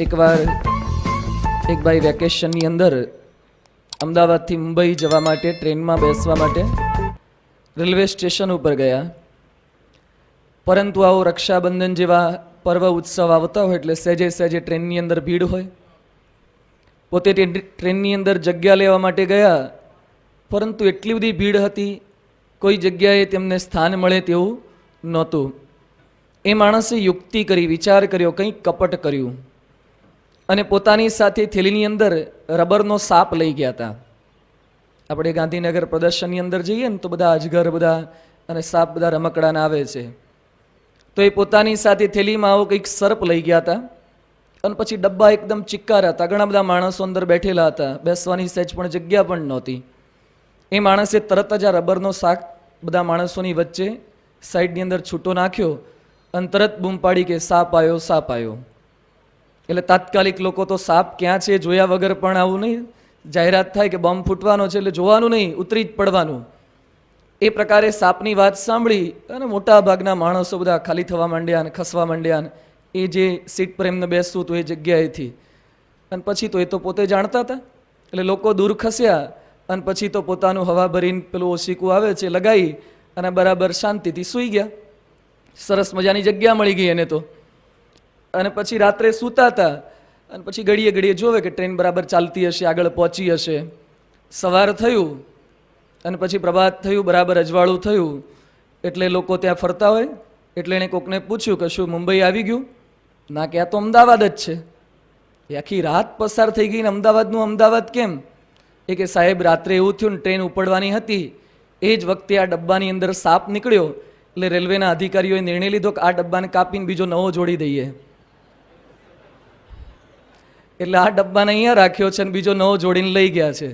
એકવાર એક ભાઈ વેકેશનની અંદર અમદાવાદથી મુંબઈ જવા માટે ટ્રેનમાં બેસવા માટે રેલવે સ્ટેશન ઉપર ગયા. પરંતુ આવો રક્ષાબંધન જેવા પર્વ ઉત્સવ આવતા હોય એટલે સહેજે સહેજે ટ્રેનની અંદર ભીડ હોય. પોતે ટ્રેનની અંદર જગ્યા લેવા માટે ગયા, પરંતુ એટલી બધી ભીડ હતી, કોઈ જગ્યાએ તેમને સ્થાન મળે તેવું નહોતું. એ માણસે યુક્તિ કરી, વિચાર કર્યો, કંઈક કપટ કર્યું અને પોતાની સાથે થેલીની અંદર રબરનો સાપ લઈ ગયા હતા. આપણે ગાંધીનગર પ્રદર્શનની અંદર જઈએ ને તો બધા અજગર બધા અને સાપ બધા રમકડાના આવે છે, તો એ પોતાની સાથે થેલીમાં આવો કંઈક સર્પ લઈ ગયા હતા. અને પછી ડબ્બા એકદમ ચિક્કારા હતા, ઘણા બધા માણસો અંદર બેઠેલા હતા, બેસવાની સહેજ પણ જગ્યા પણ નહોતી. એ માણસે તરત જ આ રબરનો સાપ બધા માણસોની વચ્ચે સાઈડની અંદર છૂટો નાખ્યો અને તરત બૂમ પાડી કે સાપ આવ્યો, સાપ આવ્યો. એટલે તાત્કાલિક લોકો તો સાપ ક્યાં છે જોયા વગર પણ આવું નહીં, જાહેરાત થાય કે બોમ્બ ફૂટવાનો છે એટલે જોવાનું નહીં, ઉતરી જ પડવાનું. એ પ્રકારે સાપની વાત સાંભળી અને મોટા ભાગના માણસો બધા ખાલી થવા માંડ્યા અને ખસવા માંડ્યા. એ જે સીટ પર એમને બેસવું હતું એ જગ્યાએથી. અને પછી તો એ તો પોતે જાણતા હતા એટલે લોકો દૂર ખસ્યા અને પછી તો પોતાનું હવા ભરીને પેલું ઓશીકું આવે છે લગાવી અને બરાબર શાંતિથી સૂઈ ગયા. સરસ મજાની જગ્યા મળી ગઈ એને તો. અને પછી રાત્રે સૂતા હતા અને પછી ઘડીએ ઘડીએ જોવે કે ટ્રેન બરાબર ચાલતી હશે, આગળ પહોંચી હશે. સવાર થયું અને પછી પ્રભાત થયું, બરાબર અજવાળું થયું એટલે લોકો ત્યાં ફરતા હોય એટલે એણે કોકને પૂછ્યું કે શું મુંબઈ આવી ગયું? ના, કે આ તો અમદાવાદ જ છે. એ આખી રાત પસાર થઈ ગઈ ને અમદાવાદનું અમદાવાદ કેમ? એ કે સાહેબ રાત્રે એવું થયું ને ટ્રેન ઉપડવાની હતી, એ જ વખતે આ ડબ્બાની અંદર સાપ નીકળ્યો એટલે રેલવેના અધિકારીઓએ નિર્ણય લીધો કે આ ડબ્બાને કાપીને બીજો નવો જોડી દઈએ. એટલે આ ડબ્બાને અહીંયા રાખ્યો છે અને બીજો નવો જોડીને લઈ ગયા છે.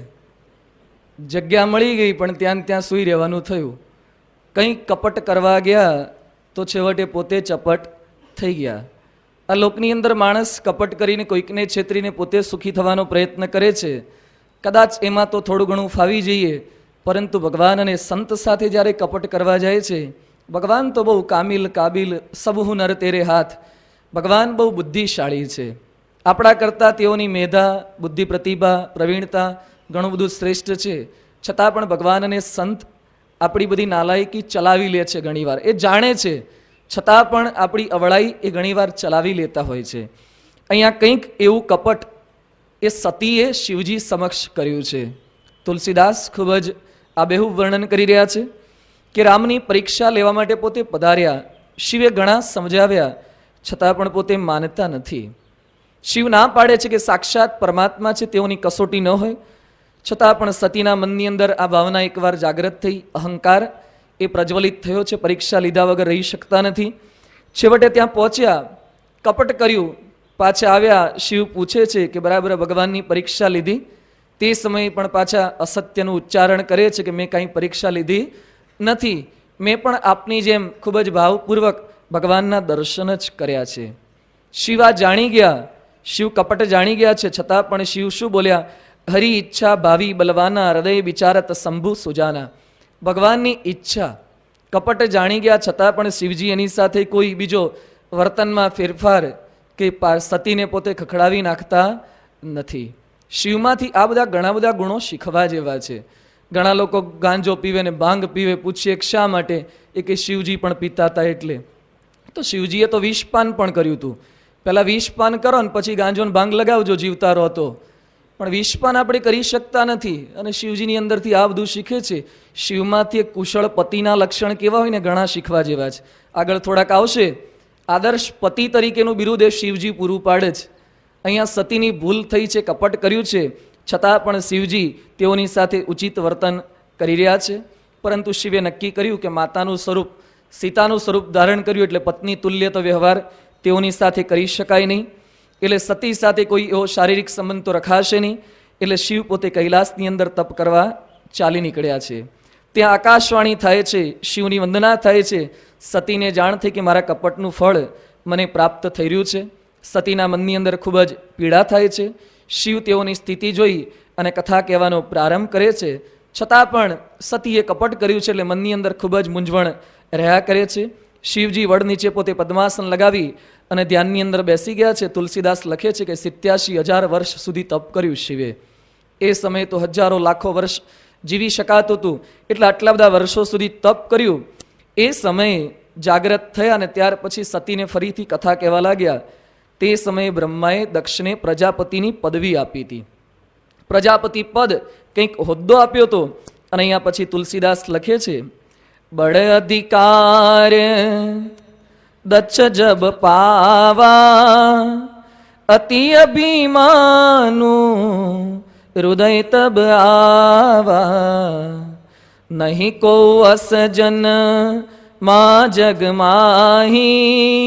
જગ્યા મળી ગઈ પણ ત્યાં સૂઈ રહેવાનું થયું. કંઈક કપટ કરવા ગયા તો છેવટે પોતે ચપટ થઈ ગયા. આ લોકની અંદર માણસ કપટ કરીને કોઈકને છેતરીને પોતે સુખી થવાનો પ્રયત્ન કરે છે. કદાચ એમાં તો થોડું ઘણું ફાવી જઈએ, પરંતુ ભગવાન અને સંત સાથે જ્યારે કપટ કરવા જાય છે, ભગવાન તો બહુ કામિલ કાબિલ સબ હુનર તેરે હાથ. ભગવાન બહુ બુદ્ધિશાળી છે. આપણા કરતાં તેઓની મેધા, બુદ્ધિ, પ્રતિભા, પ્રવીણતા ઘણું બધું શ્રેષ્ઠ છે. છતાં પણ ભગવાન અને સંત આપણી બધી નાલાયકી ચલાવી લે છે ઘણીવાર. એ જાણે છે છતાં પણ આપણી અવળાઈ એ ઘણીવાર ચલાવી લેતા હોય છે. અહીંયા કંઈક એવું કપટ એ સતીએ શિવજી સમક્ષ કર્યું છે. તુલસીદાસ ખૂબ જ આબેહૂબ વર્ણન કરી રહ્યા છે કે રામની પરીક્ષા લેવા માટે પોતે પધાર્યા. શિવે ઘણા સમજાવ્યા છતાં પણ પોતે માનતા નથી. શિવ ના પાડે છે કે સાક્ષાત પરમાત્મા છે, તેઓની કસોટી ન હોય. છતાં પણ સતીના મનની અંદર આ ભાવના એકવાર જાગૃત થઈ, અહંકાર એ પ્રજ્વલિત થયો છે, પરીક્ષા લીધા વગર રહી શકતા નથી. છેવટે ત્યાં પહોંચ્યા, કપટ કર્યું, પાછા આવ્યા. શિવ પૂછે છે કે બરાબર ભગવાનની પરીક્ષા લીધી? તે સમયે પણ પાછા અસત્યનું ઉચ્ચારણ કરે છે કે મેં કાંઈ પરીક્ષા લીધી નથી, મેં પણ આપની જેમ ખૂબ જ ભાવપૂર્વક ભગવાનના દર્શન જ કર્યા છે. શિવ આ જાણી ગયા, શિવ કપટ જાણી ગયા છે, છતાં પણ શિવ શું બોલ્યા? હરી ઈચ્છા ભાવિ બલવાના હૃદય વિચારત શંભુ સુજાના. ભગવાનની ઈચ્છા કપટ જાણી ગયા છતાં પણ શિવજી એની સાથે કોઈ બીજો વર્તનમાં ફેરફાર કે સતીને પોતે ખખડાવી નાખતા નથી. શિવમાંથી આ બધા ઘણા બધા ગુણો શીખવા જેવા છે. ઘણા લોકો ગાંજો પીવે ને ભાંગ પીવે, પૂછીએ કે શા માટે? એ કે શિવજી પણ પીતા હતા એટલે. તો શિવજીએ તો વિષપાન પણ કર્યું હતું. પહેલાં વિષપાન કરો ને પછી ગાંજો ને ભાંગ લગાવજો જીવતા રહો તો. પણ વિષપાન આપણે કરી શકતા નથી અને શિવજીની અંદરથી આ બધું શીખે છે. શિવમાંથી એક કુશળ પતિના લક્ષણ કેવા હોય ને ઘણા શીખવા જેવા છે. આગળ થોડાક આવશે. આદર્શ પતિ તરીકેનું બિરુદ એ શિવજી પૂરું પાડે છે. અહીંયા સતીની ભૂલ થઈ છે, કપટ કર્યું છે, છતાં પણ શિવજી તેઓની સાથે ઉચિત વર્તન કરી રહ્યા છે. પરંતુ શિવે નક્કી કર્યું કે માતાનું સ્વરૂપ, સીતાનું સ્વરૂપ ધારણ કર્યું એટલે પત્ની તુલ્ય તો વ્યવહાર તેઓની સાથે કરી શકાય નહીં. એટલે સતી સાથે કોઈ એવો શારીરિક સંબંધ તો રખાશે નહીં. એટલે શિવ પોતે કૈલાસની અંદર તપ કરવા ચાલી નીકળ્યા છે. ત્યાં આકાશવાણી થાય છે, શિવની વંદના થાય છે. સતીને જાણ થઈ કે મારા કપટનું ફળ મને પ્રાપ્ત થઈ રહ્યું છે. સતીના મનની અંદર ખૂબ જ પીડા થાય છે. શિવ તેઓની સ્થિતિ જોઈ અને કથા કહેવાનો પ્રારંભ કરે છે. છતાં પણ સતીએ કપટ કર્યું છે એટલે મનની અંદર ખૂબ જ મૂંઝવણ રહ્યા કરે છે. શિવજી વડ નીચે પોતે પદ્માસન લગાવી અને ધ્યાનની અંદર બેસી ગયા છે. તુલસીદાસ લખે છે કે 87,000 વર્ષ સુધી તપ કર્યું શિવે. એ સમયે તો હજારો લાખો વર્ષ જીવી શકાતું હતું, એટલે આટલા બધા વર્ષો સુધી તપ કર્યું. એ સમયે જાગ્રત થયા અને ત્યાર પછી સતીને ફરીથી કથા કહેવા લાગ્યા. તે સમયે બ્રહ્માએ દક્ષને પ્રજાપતિની પદવી આપી હતી. પ્રજાપતિ પદ કંઈક હોદ્દો આપ્યો હતો. અને અહીંયા પછી તુલસીદાસ લખે છે, બડ અધિકાર દક્ષ જબ પાવા અતિ અભિમાનું હૃદય તબ આવા નહીં કો અસજન મા જગ માહી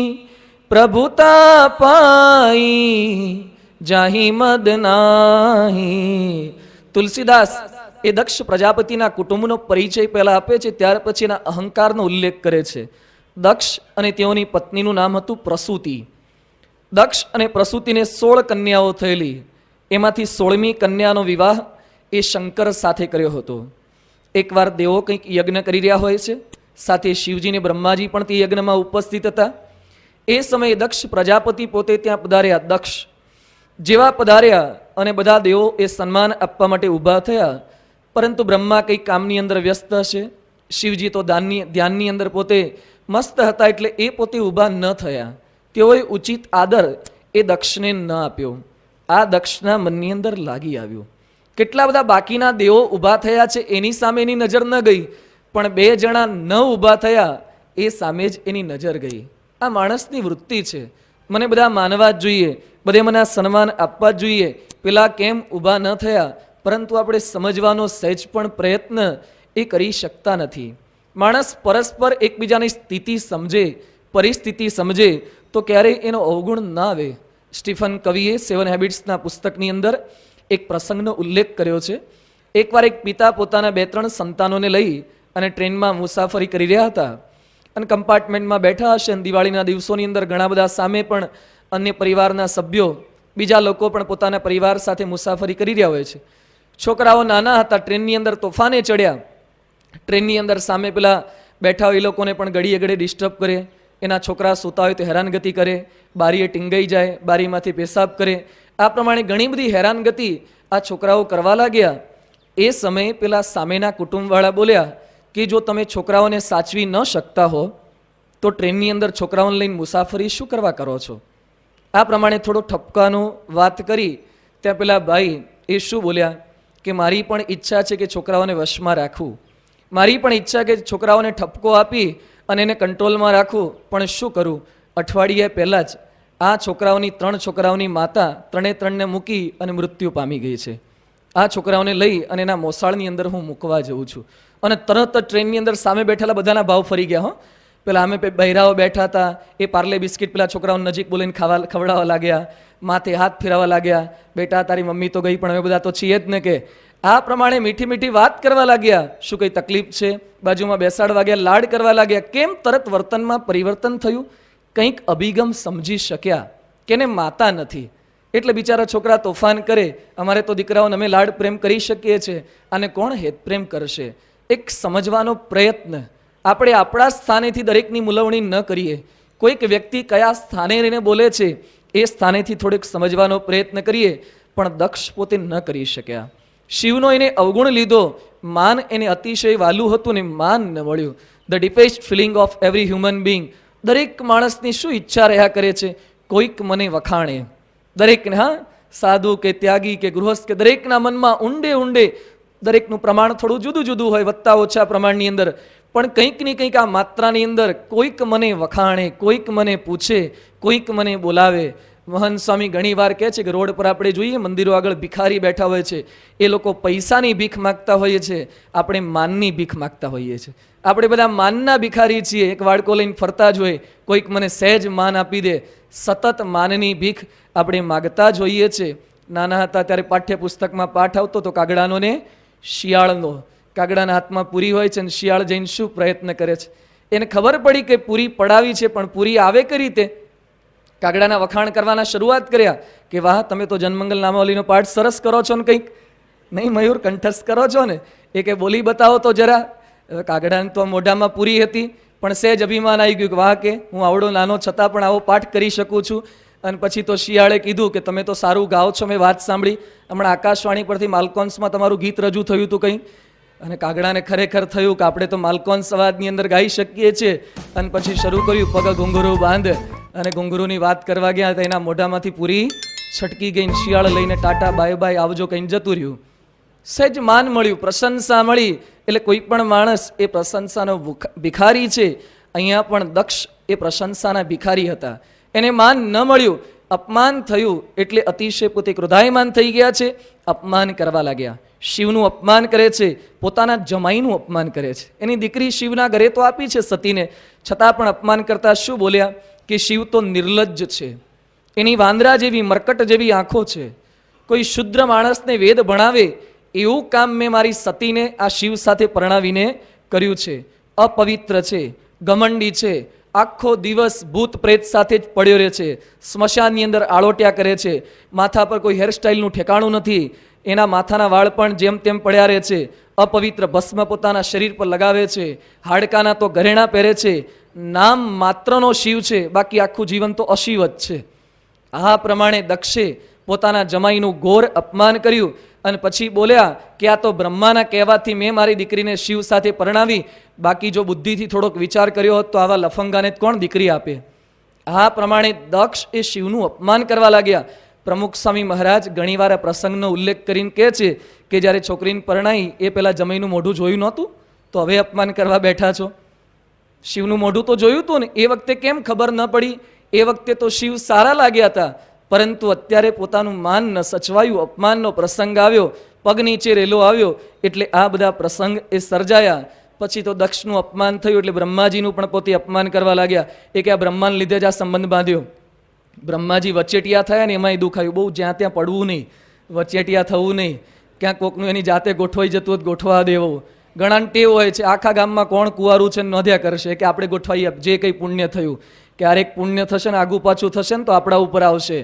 પ્રભુતા પાઈ જાહી મદ નાહી. તુલસીદાસ એ દક્ષ પ્રજાપતિના કુટુંબનો પરિચય પહેલા આપે છે, ત્યાર પછી એના અહંકારનો ઉલ્લેખ કરે છે. દક્ષ અને તેઓની પત્નીનું નામ હતું પ્રસૂતિ. દક્ષ અને પ્રસૂતિને 16 કન્યાઓ થયેલી. એમાંથી 16મી કન્યાનો વિવાહ એ શંકર સાથે કર્યો હતો. એકવાર દેવો કંઈક યજ્ઞ કરી રહ્યા હોય છે, સાથે શિવજીને બ્રહ્માજી પણ તે યજ્ઞમાં ઉપસ્થિત હતા. એ સમયે દક્ષ પ્રજાપતિ પોતે ત્યાં પધાર્યા. દક્ષ જેવા પધાર્યા અને બધા દેવો એ સન્માન આપવા માટે ઊભા થયા, પરંતુ બ્રહ્મા કંઈક કામની અંદર વ્યસ્ત હશે. શિવજી તો ધ્યાનની અંદર પોતે મસ્ત હતા, એટલે એ પોતે ઊભા ન થયા. તેઓએ ઉચિત આદર એ દક્ષને ન આપ્યો. આ દક્ષના મનની અંદર લાગી આવ્યું. કેટલા બધા બાકીના દેવો ઊભા થયા છે એની સામે એની નજર ન ગઈ, પણ 2 જણા ન ઊભા થયા એ સામે જ એની નજર ગઈ. આ માણસની વૃત્તિ છે. મને બધા માનવા જ જોઈએ, બધે મને સન્માન આપવા જ જોઈએ, પેલા કેમ ઊભા ન થયા? પરંતુ આપણે સમજવાનો સહેજ પણ પ્રયત્ન એ કરી શકતા નથી. માણસ પરસ્પર એકબીજાની સ્થિતિ સમજે, પરિસ્થિતિ સમજે તો ક્યારેય એનો અવગુણ ના આવે. સ્ટીફન કવિએ 7 હેબિટ્સના પુસ્તકની અંદર એક પ્રસંગનો ઉલ્લેખ કર્યો છે. એકવાર એક પિતા પોતાના 2-3 સંતાનોને લઈ અને ટ્રેનમાં મુસાફરી કરી રહ્યા હતા અને કમ્પાર્ટમેન્ટમાં બેઠા હશે. અને દિવાળીના દિવસોની અંદર ઘણા બધા સામે પણ અન્ય પરિવારના સભ્યો, બીજા લોકો પણ પોતાના પરિવાર સાથે મુસાફરી કરી રહ્યા હોય છે. છોકરાઓ નાના હતા, ટ્રેનની અંદર તોફાને ચડ્યા. ટ્રેનની અંદર સામે પેલા બેઠા હોય એ લોકોને પણ ઘડીએ ઘડીએ ડિસ્ટર્બ કરે. એના છોકરા સૂતા હોય તો હેરાનગતિ કરે, બારીએ ટીંગાઈ જાય, બારીમાંથી પેશાબ કરે. આ પ્રમાણે ઘણી બધી હેરાનગતિ આ છોકરાઓ કરવા લાગ્યા. એ સમયે પેલા સામેના કુટુંબવાળા બોલ્યા કે જો તમે છોકરાઓને સાચવી ન શકતા હો તો ટ્રેનની અંદર છોકરાઓને લઈને મુસાફરી શું કરવા કરો છો? આ પ્રમાણે થોડો ઠપકાનું વાત કરી. ત્યાં પેલા ભાઈ એ શું બોલ્યા કે મારી પણ ઈચ્છા છે કે છોકરાઓને વશમાં રાખવું, મારી પણ ઈચ્છા કે છોકરાઓને ઠપકો આપી અને એને કંટ્રોલમાં રાખવું, પણ શું કરું? અઠવાડિયા પહેલાં જ આ છોકરાઓની 3 છોકરાઓની માતા 3ને મૂકી અને મૃત્યુ પામી ગઈ છે. આ છોકરાઓને લઈ અને એના મોસાળની અંદર હું મૂકવા જઉં છું. અને તરત જ ટ્રેનની અંદર સામે બેઠેલા બધાના ભાવ ફરી ગયા. પેલા અમે બહેરાઓ બેઠા હતા, એ પાર્લે બિસ્કિટ પેલા છોકરાઓને નજીક બોલીને ખવડાવવા લાગ્યા, માથે હાથ ફેરવવા લાગ્યા. બેટા તારી મમ્મી તો ગઈ પણ અમે બધા તો છીએ જ ને કે. આ પ્રમાણે મીઠી મીઠી વાત કરવા લાગ્યા. શું કંઈ તકલીફ છે? બાજુમાં બેસાડવા ગયા, લાડ કરવા લાગ્યા. કેમ તરત વર્તનમાં પરિવર્તન થયું? કંઈક અભિગમ સમજી શક્યા કે એને માતા નથી, એટલે બિચારા છોકરા તોફાન કરે. અમારે તો દીકરાઓને અમે લાડ પ્રેમ કરી શકીએ છીએ, અને કોણ હેત પ્રેમ કરશે? એક સમજવાનો પ્રયત્ન. આપણે આપણા સ્થાનેથી દરેકની મૂલવણી ન કરીએ. કોઈક વ્યક્તિ કયા સ્થાને રહીને બોલે છે એ સ્થાનેથી થોડીક સમજવાનો પ્રયત્ન કરીએ. પણ દક્ષ પોતે ન કરી શક્યા. શિવનો એને અવગુણ લીધો. માન એને અતિશય વાલું હતું ને માન ન મળ્યું. The deepest feeling of every human being. દરેક માણસની શું ઈચ્છા રહ્યા કરે છે? કોઈક મને વખાણે. દરેકને, હા, સાધુ કે ત્યાગી કે ગૃહસ્થ કે દરેકના મનમાં ઊંડે ઊંડે દરેકનું પ્રમાણ થોડું જુદું જુદું હોય, વધતા ઓછા પ્રમાણની અંદર, પણ કંઈક ને કંઈક આ માત્રાની અંદર કોઈક મને વખાણે, કોઈક મને પૂછે, કોઈક મને બોલાવે. મહંત સ્વામી ઘણી વાર કહે છે કે રોડ પર આપણે જોઈએ મંદિરો આગળ ભિખારી બેઠા હોય છે. એ લોકો પૈસાની ભીખ માગતા હોઈએ છે, આપણે માનની ભીખ માગતા હોઈએ છીએ. આપણે બધા માનના ભિખારી છીએ. એક વાડકો લઈને ફરતા જ હોય, કોઈક મને સહેજ માન આપી દે. સતત માનની ભીખ આપણે માગતા જ હોઈએ છીએ. નાના હતા ત્યારે પાઠ્યપુસ્તકમાં પાઠ આવતો તો કાગડાનો ને શિયાળનો. કાગડાના હાથમાં પૂરી હોય છે અને શિયાળ જઈને શું પ્રયત્ન કરે છે? એને ખબર પડી કે પૂરી પડાવી છે, પણ પૂરી આવે કઈ રીતે? કાગડાના વખાણ કરવાના શરૂઆત કર્યા કે વાહ, તમે તો જનમંગલ નામાવલીનો પાઠ સરસ કરો છો ને, કંઈક નહીં મયુર કંઠસ્થ કરો છો ને, એ કે બોલી બતાવો તો જરા. કાગડાને તો મોઢામાં પૂરી હતી, પણ સહેજ અભિમાન આવી ગયું કે વાહ કે હું આવડો નાનો છતાં પણ આવો પાઠ કરી શકું છું. અને પછી તો શિયાળે કીધું કે તમે તો સારું ગાઓ છો, મેં વાત સાંભળી, હમણાં આકાશવાણી પરથી માલકોન્સમાં તમારું ગીત રજૂ થયું હતું કંઈ. અને કાગડાને ખરેખર થયું કે આપણે તો માલકોન્સ અવાજની અંદર ગાઈ શકીએ છીએ. અને પછી શરૂ કર્યું પગ ઘુંઘરું બાંધ, અને ઘુંઘરુની વાત કરવા ગયા તો એના મોઢામાંથી પૂરી છટકી ગઈ. શિયાળ લઈને ટાટા બાય બાય આવજો કહીને જતું રહ્યું. સહેજ માન મળ્યું, પ્રશંસા મળી. એટલે કોઈ પણ માણસ એ પ્રશંસાનો ભિખારી છે. અહીંયા પણ દક્ષ એ પ્રશંસાના ભિખારી હતા. એને માન ન મળ્યું, અપમાન થયું, એટલે અતિશય પોતે ક્રોધાયમાન થઈ ગયા છે. અપમાન કરવા લાગ્યા. શિવનું અપમાન કરે છે, પોતાના જમાઈનું અપમાન કરે છે. એની દીકરી શિવના ઘરે તો આપી છે સતીને, છતાં પણ અપમાન કરતા શું બોલ્યા કે શિવ તો નિર્લજ્જ છે, એની વાંદરા જેવી મરકટ જેવી આંખો છે. કોઈ શુદ્ર માણસને વેદ ભણાવે એવું કામ મેં મારી સતીને આ શિવ સાથે પરણાવીને કર્યું છે. અપવિત્ર છે, ઘમંડી છે, આખો દિવસ ભૂત પ્રેત સાથે જ પડ્યો રહે છે, સ્મશાનની અંદર આળોટ્યા કરે છે, માથા પર કોઈ હેરસ્ટાઇલનું ઠેકાણું નથી, એના માથાના વાળ પણ જેમ તેમ પડ્યા રહે છે, અપવિત્ર ભસ્મ પોતાના શરીર પર લગાવે છે, હાડકાના તો ઘરેણા પહેરે છે, નામ માત્રનો શિવ છે, બાકી આખું જીવન તો અશિવ જ છે. આ પ્રમાણે દક્ષે પોતાના જમાઈનું ઘોર અપમાન કર્યું. અને પછી બોલ્યા કે આ તો બ્રહ્માના કહેવાથી મેં મારી દીકરીને શિવ સાથે પરણાવી, બાકી જો બુદ્ધિથી થોડોક વિચાર કર્યો હોત તો આવા લફંગાને કોણ દીકરી આપે. આ પ્રમાણે દક્ષ એ શિવનું અપમાન કરવા લાગ્યા. પ્રમુખ સ્વામી મહારાજ ઘણીવાર આ પ્રસંગનો ઉલ્લેખ કરીને કહે છે કે જ્યારે છોકરીને પરણાઈ એ પહેલા જમાઈનું મોઢું જોયું નહોતું, તો હવે અપમાન કરવા બેઠા છો. શિવનું મોઢું તો જોયું હતું ને, એ વખતે કેમ ખબર ન પડી? એ વખતે તો શિવ સારા લાગ્યા હતા, પરંતુ અત્યારે પોતાનું માન ન સચવાયું, અપમાનનો પ્રસંગ આવ્યો, પગ નીચે રેલો આવ્યો, એટલે આ બધા પ્રસંગ એ સર્જાયા. પછી તો દક્ષનું અપમાન થયું એટલે બ્રહ્માજીનું પણ પોતે અપમાન કરવા લાગ્યા. એ કે આ બ્રહ્માને લીધે જ આ સંબંધ બાંધ્યો. બ્રહ્માજી વચેટિયા થયા ને એમાંય દુખાયું. બહુ જ્યાં ત્યાં પડવું નહીં, વચેટિયા થવું નહીં, ક્યાંક કોકનું એની જાતે ગોઠવાઈ જતું હોય ગોઠવા દેવો. ઘણાને ટેવ હોય છે, આખા ગામમાં કોણ કુંવારું છે નોંધ્યા કરશે કે આપણે ગોઠવાઈ જે કંઈ પુણ્ય થયું, ક્યારેક પુણ્ય થશે ને આગુ પાછું થશે ને તો આપણા ઉપર આવશે.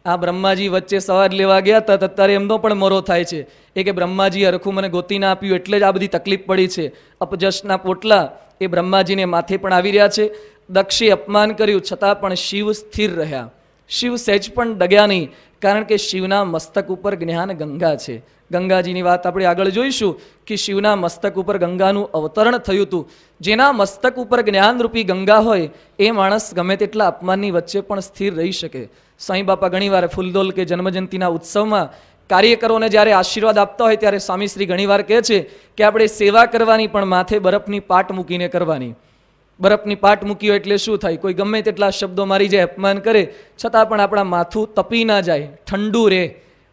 આ બ્રહ્માજી વચ્ચે સવાદ લેવા ગયા હતા, અત્યારે એમનો પણ મરો થાય છે. એ કે બ્રહ્માજી હરખું મને ગોતી ના આપ્યું એટલે જ આ બધી તકલીફ પડી છે. અપજશના પોટલા એ બ્રહ્માજીને માથે પણ આવી રહ્યા છે. દક્ષે અપમાન કર્યું, છતાં પણ શિવ સ્થિર રહ્યા. શિવ સહેજ પણ ડગ્યા નહીં, કારણ કે શિવના મસ્તક ઉપર જ્ઞાન ગંગા છે. ગંગાજીની વાત આપણે આગળ જોઈશું કે શિવના મસ્તક ઉપર ગંગાનું અવતરણ થયું હતું. જેના મસ્તક ઉપર જ્ઞાનરૂપી ગંગા હોય એ માણસ ગમે તેટલા અપમાનની વચ્ચે પણ સ્થિર રહી શકે. સાંઈ બાપા ઘણીવાર ફૂલદોલ કે જન્મજયંતિના ઉત્સવમાં કાર્યકરોને જ્યારે આશીર્વાદ આપતા હોય ત્યારે સ્વામીશ્રી ઘણીવાર કહે છે કે આપણે સેવા કરવાની પણ માથે બરફની પાટ મૂકીને કરવાની. બરફની પાટ મૂકી હોય એટલે શું થાય? કોઈ ગમે તેટલા શબ્દો મારી જાય, અપમાન કરે, છતાં પણ આપણા માથું તપી ના જાય, ઠંડુ રહે.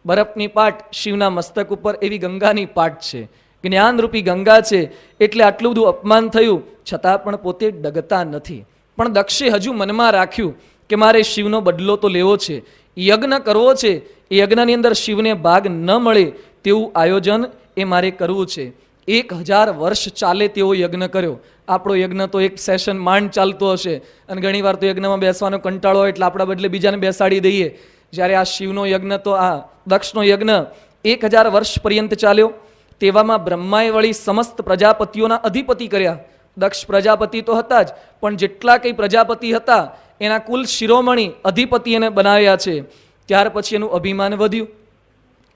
બરફની પાટ શિવના મસ્તક ઉપર એવી ગંગાની પાટ છે, જ્ઞાનરૂપી ગંગા છે. એટલે આટલું બધું અપમાન થયું, છતાં પણ પોતે ડગતા નથી. પણ દક્ષે હજુ મનમાં રાખ્યું કે મારે શિવનો બદલો તો લેવો છે, યજ્ઞ કરવો છે. એ યજ્ઞની અંદર શિવને ભાગ ન મળે તેવું આયોજન એ મારે કરવું છે. 1000 વર્ષ ચાલે તેવો યજ્ઞ કર્યો. આપણો યજ્ઞ તો એક સેશન માંડ ચાલતો હશે, અને ઘણીવાર તો યજ્ઞમાં બેસવાનો કંટાળો હોય એટલે આપણા બદલે બીજાને બેસાડી દઈએ. જ્યારે આ શિવનો યજ્ઞ તો આ દક્ષનો યજ્ઞ 1000 વર્ષ પર્યંત ચાલ્યો. તેવામાં બ્રહ્માએ વળી સમસ્ત પ્રજાપતિઓના અધિપતિ કર્યા. દક્ષ પ્રજાપતિ તો હતા જ, પણ જેટલા કંઈ પ્રજાપતિ હતા એના કુલ શિરોમણી અધિપતિ એને બનાવ્યા છે. ત્યાર પછી એનું અભિમાન વધ્યું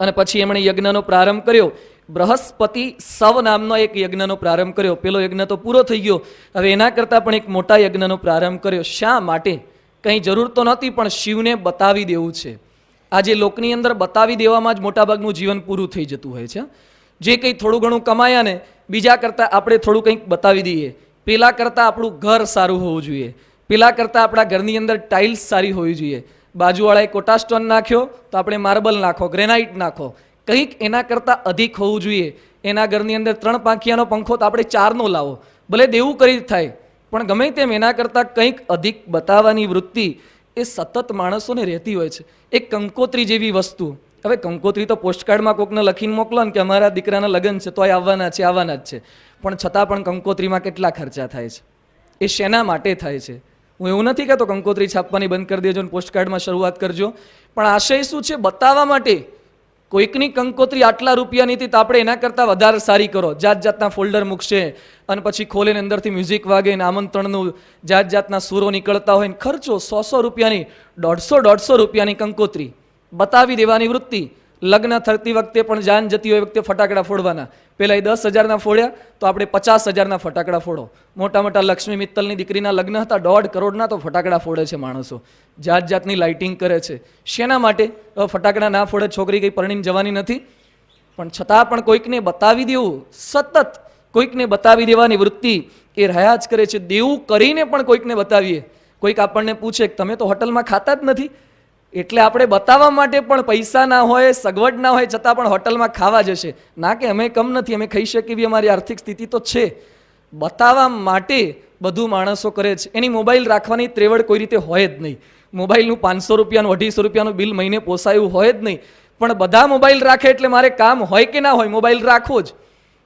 અને પછી એમણે યજ્ઞનો પ્રારંભ કર્યો. બૃહસ્પતિ સવ નામનો એક યજ્ઞનો પ્રારંભ કર્યો. પેલો યજ્ઞ તો પૂરો થઈ ગયો, હવે એના કરતાં પણ એક મોટા યજ્ઞનો પ્રારંભ કર્યો. શા માટે? કંઈ જરૂર તો નથી, પણ શિવને બતાવી દેવું છે. આજે લોકની અંદર બતાવી દેવામાં જ મોટાભાગનું જીવન પૂરું થઈ જતું હોય છે. જે કંઈ થોડું ઘણું કમાયા ને બીજા કરતાં આપણે થોડું કંઈક બતાવી દઈએ. પેલા કરતાં આપણું ઘર સારું હોવું જોઈએ, પેલા કરતાં આપણા ઘરની અંદર ટાઇલ્સ સારી હોવી જોઈએ. બાજુવાળાએ કોટા સ્ટોન નાખ્યો તો આપણે માર્બલ નાખો, ગ્રેનાઇટ નાખો, કંઈક એના કરતાં અધિક હોવું જોઈએ. એના ઘરની અંદર 3 પાંખિયાનો પંખો તો આપણે 4નો લાવો, ભલે દેવું કરી થાય, પણ ગમે તેમ એના કરતાં કંઈક અધિક બતાવવાની વૃત્તિ એ સતત માણસોને રહેતી હોય છે. એક કંકોત્રી જેવી વસ્તુ. હવે કંકોત્રી તો પોસ્ટકાર્ડમાં કોકને લખીને મોકલો ને કે અમારા દીકરાના લગ્ન છે તો આવવાના છે, આવવાના જ છે, પણ છતાં પણ કંકોત્રીમાં કેટલા ખર્ચા થાય છે? એ શેના માટે થાય છે? હું એવું નથી કહેતો કંકોત્રી છાપવાની બંધ કરી દેજો અને પોસ્ટકાર્ડમાં શરૂઆત કરજો, પણ આશય શું છે? બતાવવા માટે. કોઈકની કંકોત્રી આટલા રૂપિયાની હતી તો આપણે એના કરતાં વધારે સારી કરો. જાત જાતના ફોલ્ડર મૂકશે અને પછી ખોલીને અંદરથી મ્યુઝિક વાગે ને આમંત્રણનું જાત જાતના સૂરો નીકળતા હોય ને ખર્ચો 100 રૂપિયાની 150 રૂપિયાની કંકોત્રી બતાવી દેવાની વૃત્તિ. લગ્ન થતી વખતે પણ જાન જતી હોય વખતે ફટાકડા ફોડવાના. પહેલાં 10,000ના ફોડ્યા તો આપણે 50,000ના ફટાકડા ફોડો. મોટા મોટા લક્ષ્મી મિત્તલની દીકરીના લગ્ન હતા 1.5 કરોડના તો ફટાકડા ફોડે છે માણસો. જાત જાતની લાઇટિંગ કરે છે. શેના માટે? ફટાકડા ના ફોડે છોકરી કંઈ પરણીને જવાની નથી. પણ છતાં પણ કોઈકને બતાવી દેવું, સતત કોઈકને બતાવી દેવાની વૃત્તિ એ રહ્યા જ કરે છે. દેવું કરીને પણ કોઈકને બતાવીએ. કોઈક આપણને પૂછે કે તમે તો હોટલમાં ખાતા જ નથી, એટલે આપણે બતાવવા માટે પણ પૈસા ના હોય, સગવડ ના હોય, છતાં પણ હોટલમાં ખાવા જશે. ના કે અમે કમ નથી, અમે ખાઈ શકીએ એવી અમારી આર્થિક સ્થિતિ તો છે. બતાવવા માટે બધું માણસો કરે છે. એની મોબાઈલ રાખવાની ત્રેવડ કોઈ રીતે હોય જ નહીં. મોબાઈલનું 500 રૂપિયાનું 250 રૂપિયાનું બિલ મહિને પોસાયું હોય જ નહીં. પણ બધા મોબાઈલ રાખે એટલે મારે કામ હોય કે ના હોય મોબાઈલ રાખવો જ.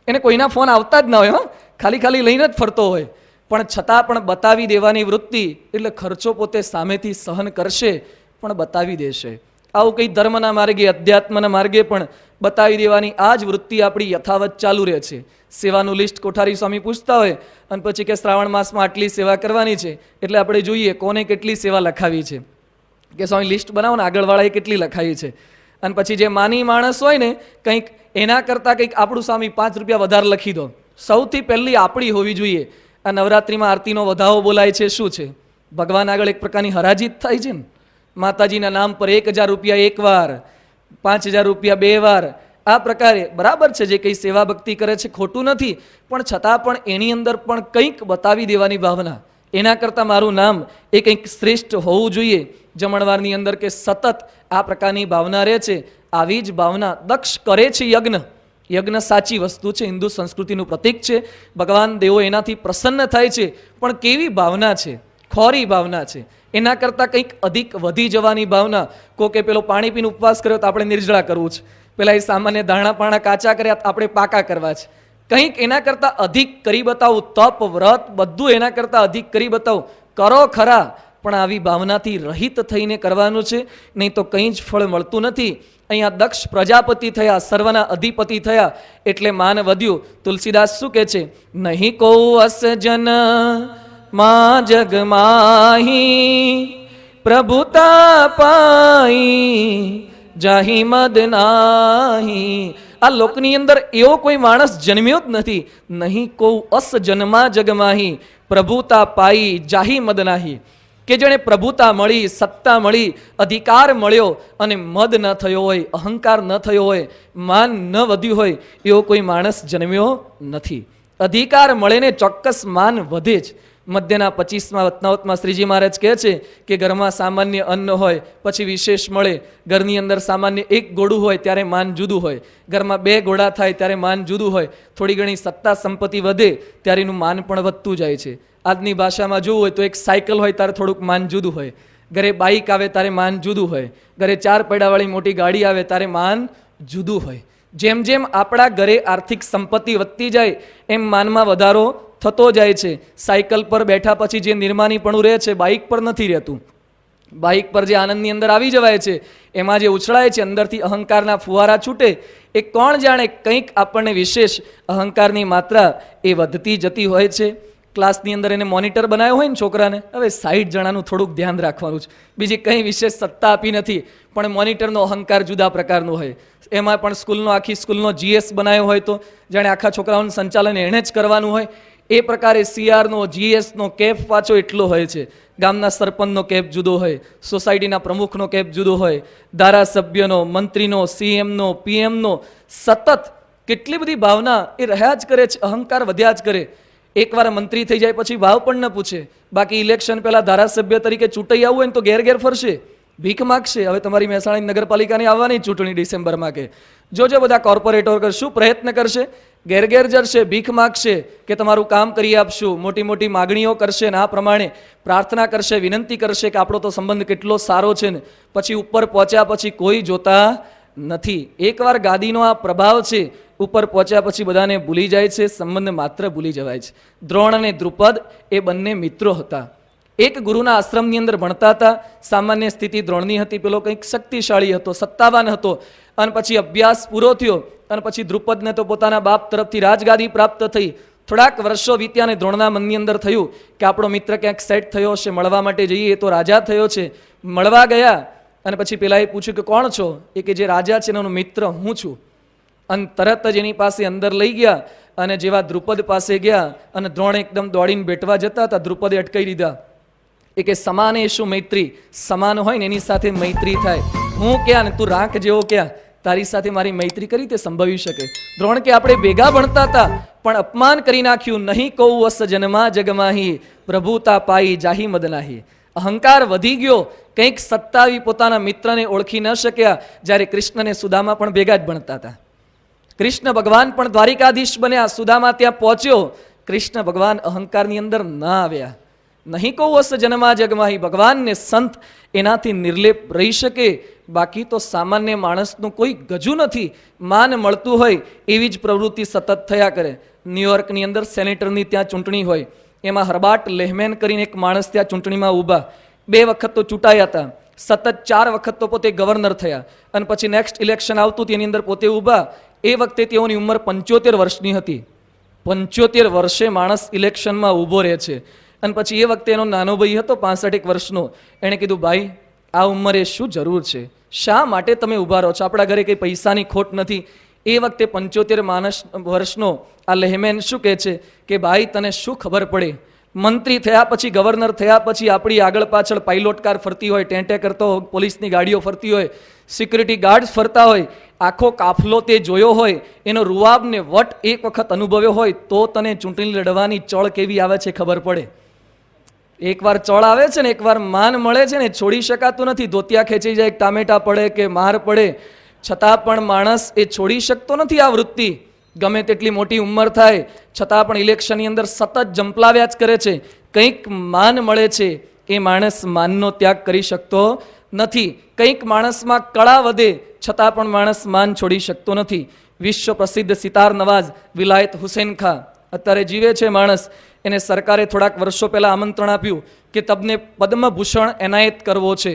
એને કોઈના ફોન આવતા જ ના હોય, ખાલી ખાલી લઈને જ ફરતો હોય. પણ છતાં પણ બતાવી દેવાની વૃત્તિ, એટલે ખર્ચો પોતે સામેથી સહન કરશે પણ બતાવી દેશે. આવું કંઈ ધર્મના માર્ગે, અધ્યાત્મના માર્ગે પણ બતાવી દેવાની આ જ વૃત્તિ આપણી યથાવત ચાલુ રહે છે. સેવાનું લિસ્ટ કોઠારી સ્વામી પૂછતા હોય અને પછી કે શ્રાવણ માસમાં આટલી સેવા કરવાની છે, એટલે આપણે જોઈએ કોને કેટલી સેવા લખાવી છે. કે સ્વામી લિસ્ટ બનાવો ને આગળવાળાએ કેટલી લખાવી છે. અને પછી જે માની માણસ હોય ને કંઈક એના કરતાં કંઈક આપણું સ્વામી 5 રૂપિયા વધારે લખી દો. સૌથી પહેલી આપણી હોવી જોઈએ. આ નવરાત્રિમાં આરતીનો વધાવો બોલાય છે, શું છે? ભગવાન આગળ એક પ્રકારની હરાજી જ થાય છે ને. માતાજીના નામ પર 1,000 રૂપિયા એક વાર, 5,000 રૂપિયા 2 વાર, આ પ્રકારે બરાબર છે. જે કંઈ સેવા ભક્તિ કરે છે ખોટું નથી, પણ છતાં પણ એની અંદર પણ કંઈક બતાવી દેવાની ભાવના. એના કરતાં મારું નામ એ કંઈક શ્રેષ્ઠ હોવું જોઈએ. જમણવારની અંદર કે સતત આ પ્રકારની ભાવના રહે છે. આવી જ ભાવના દક્ષ કરે છે યજ્ઞ. યજ્ઞ સાચી વસ્તુ છે, હિન્દુ સંસ્કૃતિનું પ્રતીક છે. ભગવાન દેવો એનાથી પ્રસન્ન થાય છે. પણ કેવી ભાવના છે? ખોરી ભાવના છે. એના કરતાં કંઈક અધિક વધી જવાની ભાવના. કોકે પેલો પાણી પીને ઉપવાસ કર્યો તો આપણે નિર્જળા કરવું છે, પેલા એ સામાન્ય દાણા પાણા કાચા કર્યા તો આપણે પાકા કરવા છે. કંઈક એના કરતાં અધિક કરી બતાવું. તપ વ્રત બધું એના કરતાં અધિક કરી બતાવું. કરો ખરા, પણ આવી ભાવનાથી રહિત થઈને કરવાનું છે, નહીં તો કંઈ જ ફળ મળતું નથી. અહીંયા દક્ષ પ્રજાપતિ થયા, સર્વના અધિપતિ થયા, એટલે માન વધ્યું. તુલસીદાસ શું કહે છે? નહીં કો અસ જન માં જગ માહી પ્રભુતા પાઈ જાહી મદ નાહી. આ લોકની અંદર એવો કોઈ માણસ જન્મ્યો જ નથી. નહીં કો અસ જન્મા જગમાહી પ્રભુતા પાઈ જાહી મદ નાહી. કે જેણે પ્રભુતા મળી, સત્તા મળી, અધિકાર મળ્યો અને મદ ન થયો હોય, અહંકાર ન થયો હોય, માન ન વધ્યું હોય, એવો કોઈ માણસ જન્મ્યો નથી. અધિકાર મળે ને ચોક્કસ માન વધે જ. મધ્યના 25મા વતનાવતમાં શ્રીજી મહારાજ કહે છે કે ઘરમાં સામાન્ય અન્ન હોય પછી વિશેષ મળે. ઘરની અંદર સામાન્ય 1 ઘોડું હોય ત્યારે માન જુદું હોય, ઘરમાં 2 ઘોડા થાય ત્યારે માન જુદું હોય. થોડી ઘણી સત્તા સંપત્તિ વધે ત્યારે એનું માન પણ વધતું જાય છે. આજની ભાષામાં જોવું હોય તો એક સાયકલ હોય ત્યારે થોડુંક માન જુદું હોય, ઘરે બાઇક આવે ત્યારે માન જુદું હોય, ઘરે 4 પૈડાવાળી મોટી ગાડી આવે ત્યારે માન જુદું હોય. જેમ જેમ આપણા ઘરે આર્થિક સંપત્તિ વધતી જાય એમ માનમાં વધારો થતો જાય છે. સાયકલ પર બેઠા પછી જે નિર્માનીપણું રહે છે બાઇક પર નથી રહેતું. બાઇક પર જે આનંદની અંદર આવી જવાય છે, એમાં જે ઉછળાય છે, અંદરથી અહંકારના ફુવારા છૂટે, એ કોણ જાણે. કંઈક આપણને વિશેષ અહંકારની માત્રા એ વધતી જતી હોય છે. ક્લાસની અંદર એને મોનિટર બનાવ્યો હોય ને છોકરાને, હવે 60 જણાનું થોડુંક ધ્યાન રાખવાનું છે, બીજી કંઈ વિશેષ સત્તા આપી નથી, પણ મોનિટરનો અહંકાર જુદા પ્રકારનો હોય. એમાં પણ આખી સ્કૂલનો GS બનાવ્યો હોય તો જાણે આખા છોકરાઓનું સંચાલન એણે જ કરવાનું હોય. એ પ્રકારે CRનો GSનો કેફ પાછો એટલો હોય છે. ગામના સરપંચનો કેફ જુદો હોય, સોસાયટીના પ્રમુખનો કેફ જુદો હોય, ધારાસભ્યનો, મંત્રીનો, CMનો, PMનો, સતત કેટલી બધી ભાવના એ રહ્યા જ કરે છે. અહંકાર વધ્યા જ કરે. એકવાર મંત્રી થઈ જાય પછી ભાવ પણ ન પૂછે. બાકી ઇલેક્શન પહેલા ધારાસભ્ય તરીકે ચૂંટાઈ આવવું હોય ને તો ઘેર ઘેર ફરશે, ભીખ માગશે. હવે તમારી મહેસાણા નગરપાલિકાની આવવાની ચૂંટણી ડિસેમ્બરમાં, કે જોજો બધા કોર્પોરેટર શું પ્રયત્ન કરશે, ઘેર ઘેર જશે, ભીખ માગશે કે તમારું કામ કરી આપશું, મોટી મોટી માગણીઓ કરશે ને આ પ્રમાણે પ્રાર્થના કરશે, વિનંતી કરશે કે આપણો તો સંબંધ કેટલો સારો છે ને. પછી ઉપર પહોંચ્યા પછી કોઈ જોતા નથી. એકવાર ગાદીનો આ પ્રભાવ છે, ઉપર પહોંચ્યા પછી બધાને ભૂલી જાય છે, સંબંધ માત્ર ભૂલી જવાય છે. દ્રોણ અને દ્રુપદ એ બંને મિત્રો હતા. એક ગુરુના આશ્રમની અંદર ભણતા હતા. સામાન્ય સ્થિતિ દ્રોણની હતી, પેલો કંઈક શક્તિશાળી હતો, સત્તાવાન હતો. અને પછી અભ્યાસ પૂરો થયો અને પછી દ્રુપદને તો પોતાના બાપ તરફથી રાજગાદી પ્રાપ્ત થઈ. થોડાક વર્ષો વીત્યા અને દ્રોણના મનની અંદર થયું કે આપણો મિત્ર ક્યાંક સેટ થયો હશે, મળવા માટે જઈએ, એ તો રાજા થયો છે. મળવા ગયા અને પછી પેલાએ પૂછ્યું કે કોણ છો? એ કે જે રાજા છે એનો મિત્ર હું છું. અને તરત જ એની પાસે અંદર લઈ ગયા અને જેવા દ્રુપદ પાસે ગયા અને દ્રોણ એકદમ દોડીને બેઠવા જતા હતા, દ્રુપદે અટકાઈ દીધા. એ કે સમાને શું મૈત્રી, સમાન હોય ને એની સાથે મૈત્રી થાય. હું ક્યાં ને તું રાખ જેવો ક્યાં, તારી સાથે મારી મૈત્રી કરી તે સંભવી શકે? દ્રોણ કે આપણે ભેગા ભણતા હતા પણ અપમાન કરી નાખ્યું. નહીં કહું અસ જન્મા જગમાહી, પ્રભુતા પાઈ જાહી મદનાહી. અહંકાર વધી ગયો, કંઈક સત્તાવી પોતાના મિત્રને ઓળખી ન શક્યા. જ્યારે કૃષ્ણ ને સુદામા પણ ભેગા જ ભણતા હતા. કૃષ્ણ ભગવાન પણ દ્વારિકાધીશ બન્યા, સુદામા ત્યાં પહોંચ્યો. કૃષ્ણ ભગવાન અહંકારની અંદર ના આવ્યા. નહીં કહું અસ જન્મા જગમાહી, ભગવાનને સંત એનાથી નિર્લેપ રહી શકે. બાકી તો સામાન્ય માણસનું કોઈ ગજુ નથી. માન મળતું હોય એવી જ પ્રવૃત્તિ સતત થયા કરે. ન્યુયોર્કની અંદર સેનેટરની ત્યાં ચૂંટણી હોય, એમાં હર્બાર્ટ લેહમેન કરીને એક માણસ ત્યાં ચૂંટણીમાં ઊભા. 2 વખત તો ચૂંટાયા હતા, સતત 4 વખત તો પોતે ગવર્નર થયા અને પછી નેક્સ્ટ ઇલેક્શન આવતું તેની અંદર પોતે ઊભા. એ વખતે તેઓની ઉંમર 75 વર્ષની હતી. 75 વર્ષે માણસ ઇલેક્શનમાં ઊભો રહે છે. અને પછી એ વખતે એનો નાનો ભાઈ હતો 65 વર્ષનો. એણે કીધું, ભાઈ આ ઉંમરે શું જરૂર છે, શા માટે તમે ઊભા રહો છો? આપણા ઘરે કંઈ પૈસાની ખોટ નથી. એ વખતે 75 વર્ષનો આ લેહમેન શું કહે છે કે ભાઈ તને શું ખબર પડે? મંત્રી થયા પછી, ગવર્નર થયા પછી આપણી આગળ પાછળ પાયલોટ કાર ફરતી હોય, ટેન્ટે કરતો પોલીસની ગાડીઓ ફરતી હોય, સિક્યુરિટી ગાર્ડ્સ ફરતા હોય, આખો કાફલો તે જોયો હોય, એનો રૂવાબને વટ એક વખત અનુભવ્યો હોય તો તને ચૂંટણી લડવાની ચળ કેવી આવે છે ખબર પડે. એકવાર ચળ આવે છે ને, એકવાર માન મળે છે ને, છોડી શકાતું નથી. ધોતિયા ખેંચી જાય, ટામેટા પડે કે માર પડે, છતાં પણ માણસ એ છોડી શકતો નથી આ વૃત્તિ. ગમે તેટલી મોટી ઉંમર થાય છતાં પણ ઇલેક્શનની અંદર સતત જંપલાવ્યા જ કરે છે. કંઈક માન મળે છે, એ માણસ માનનો ત્યાગ કરી શકતો નથી. કંઈક માણસમાં કળા વધે છતાં પણ માણસ માન છોડી શકતો નથી. વિશ્વ પ્રસિદ્ધ સિતાર નવાઝ વિલાયત હુસેન ખાં અત્યારે જીવે છે માણસ. એને સરકારે થોડાક વર્ષો પહેલાં આમંત્રણ આપ્યું કે તમને પદ્મભૂષણ એનાયત કરવો છે.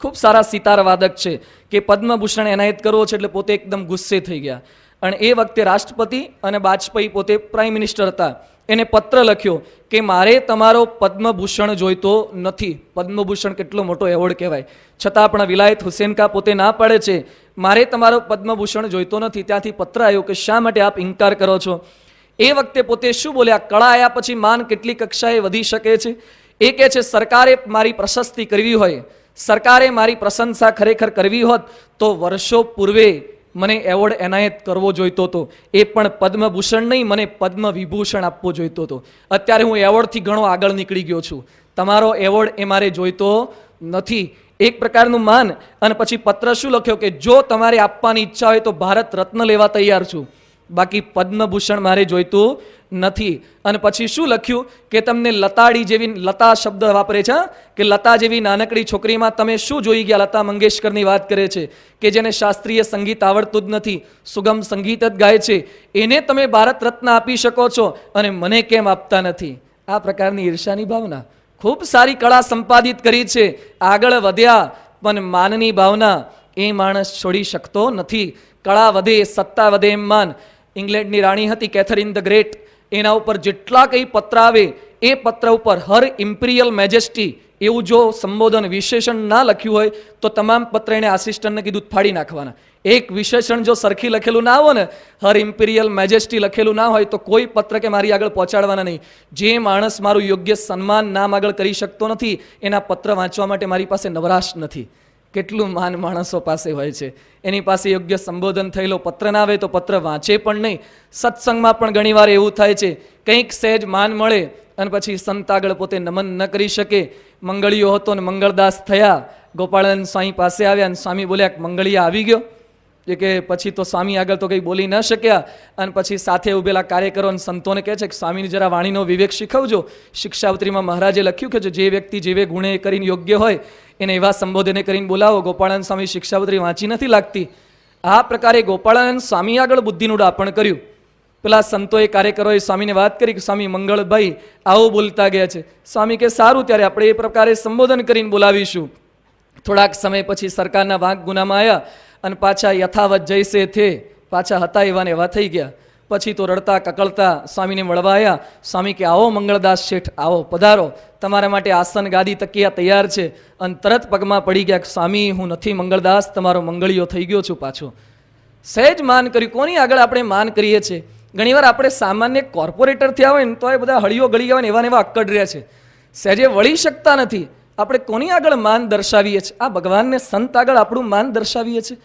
ખૂબ સારા સિતાર વાદક છે કે પદ્મભૂષણ એનાયત કરવો છે એટલે પોતે એકદમ ગુસ્સે થઈ ગયા. અને એ વખતે રાષ્ટ્રપતિ અને વાજપેયી પોતે પ્રાઇમ મિનિસ્ટર હતા. એને પત્ર લખ્યો કે મારે તમારો પદ્મભૂષણ જોઈતો નથી. પદ્મભૂષણ કેટલો મોટો એવોર્ડ કહેવાય, છતાં પણ વિલાયત હુસેન ખાં પોતે ના પાડે છે, મારે તમારો પદ્મભૂષણ જોઈતો નથી. ત્યાંથી પત્ર આવ્યો કે શા માટે આપ ઇનકાર કરો છો? એ વખતે પોતે શું બોલ્યા? કળા આવ્યા પછી માન કેટલી કક્ષાએ વધી શકે છે. એ કહે છે સરકારે મારી પ્રશસ્તિ કરવી હોય, સરકારે મારી પ્રશંસા ખરેખર કરવી હોત તો વર્ષો પૂર્વે મને એવોર્ડ એનાયત કરવો જોઈતો હતો. એ પણ પદ્મભૂષણ નહીં, મને પદ્મ વિભૂષણ આપવો જોઈતો હતો. અત્યારે હું એવોર્ડથી ઘણો આગળ નીકળી ગયો છું. તમારો એવોર્ડ એ મારે જોઈતો નથી. એક પ્રકારનું માન. અને પછી પત્ર શું લખ્યો કે જો તમારે આપવાની ઈચ્છા હોય તો ભારત રત્ન લેવા તૈયાર છું, બાકી પદ્મભૂષણ મારે જોઈતું નથી. અને પછી શું લખ્યું કે તમને લતાડી જેવી, લતા શબ્દ વાપરે છે કે લતા જેવી નાનકડી છોકરીમાં તમે શું જોઈ ગયા? લતા મંગેશકરની વાત કરે છે કે જેને શાસ્ત્રીય સંગીત આવડતું જ નથી, સુગમ સંગીત જ ગાય છે, એને તમે ભારત રત્ન આપી શકો છો અને મને કેમ આપતા નથી? આ પ્રકારની ઈર્ષાની ભાવના. ખૂબ સારી કળા સંપાદિત કરી છે, આગળ વધ્યા, પણ માનની ભાવના એ માણસ છોડી શકતો નથી. કળા વધે, સત્તા વધે એમ માન. ઇંગ્લેન્ડની રાણી હતી કેથરીન ધ ગ્રેટ, એના ઉપર જેટલા કંઈ પત્ર આવે એ પત્ર ઉપર હર ઇમ્પિરિયલ મેજેસ્ટી એવું જો સંબોધન વિશેષણ ના લખ્યું હોય તો તમામ પત્ર એને આસિસ્ટન્ટને કીધું ફાડી નાખવાના. એક વિશેષણ જો સરખી લખેલું ના હોય ને, હર ઇમ્પિરિયલ મેજેસ્ટી લખેલું ના હોય તો કોઈ પત્ર કે મારી આગળ પહોંચાડવાના નહીં. જે માણસ મારું યોગ્ય સન્માન નામ આગળ કરી શકતો નથી એના પત્ર વાંચવા માટે મારી પાસે નવરાશ નથી. કેટલું માન માણસો પાસે હોય છે. એની પાસે યોગ્ય સંબોધન થયેલો પત્ર ના આવે તો પત્ર વાંચે પણ નહીં. સત્સંગમાં પણ ઘણીવાર એવું થાય છે, કંઈક સહેજ માન મળે અને પછી સંત આગળ પોતે નમન ન કરી શકે. મંગળીયો હતો ને મંગળદાસ થયા, ગોપાળાનંદ સ્વામી પાસે આવ્યા અને સ્વામી બોલ્યા કે મંગળીયા આવી ગયો? એ કે પછી તો સ્વામી આગળ તો કંઈ બોલી ન શક્યા. અને પછી સાથે ઉભેલા કાર્યકરો અને સંતોને કહે છે કે સ્વામીની જરા વાણીનો વિવેક શીખવજો. શિક્ષાવત્રીમાં મહારાજે લખ્યું કે જે વ્યક્તિ જેવે ગુણે કરીને યોગ્ય હોય એને એવા સંબોધને કરીને બોલાવો. ગોપાળાનંદ સ્વામી શિક્ષાવત્રી વાંચી નથી લાગતી. આ પ્રકારે ગોપાળાનંદ સ્વામી આગળ બુદ્ધિનું ડાપણ કર્યું. પેલા સંતોએ, કાર્યકરોએ સ્વામીને વાત કરી કે સ્વામી મંગળભાઈ આવું બોલતા ગયા છે. સ્વામી કે સારું, ત્યારે આપણે એ પ્રકારે સંબોધન કરીને બોલાવીશું. થોડાક સમય પછી સરકારના વાંક ગુનામાં આવ્યા અને પાછા યથાવત જૈસે થે, પાછા હતા એવા ને એવા થઈ ગયા. પછી તો રડતા કકળતા સ્વામીને મળવા આવ્યા. સ્વામી કે આવો મંગળદાસ શેઠ, આવો પધારો, તમારા માટે આસન ગાદી તકિયા તૈયાર છે. અને તરત પગમાં પડી ગયા કે સ્વામી હું નથી મંગળદાસ, તમારો મંગળીયો થઈ ગયો છું પાછો. સહેજ માન કર્યું. કોની આગળ આપણે માન કરીએ છીએ? ઘણીવાર આપણે સામાન્ય કોર્પોરેટર થયા હોય ને તો એ બધા હળીઓ ગળી ગયા હોય ને એવા ને એવા અક્કડ રહ્યા છે, સહેજે વળી શકતા નથી. આપણે કોની આગળ માન દર્શાવીએ છીએ? આ ભગવાનને સંત આગળ આપણું માન દર્શાવીએ છીએ.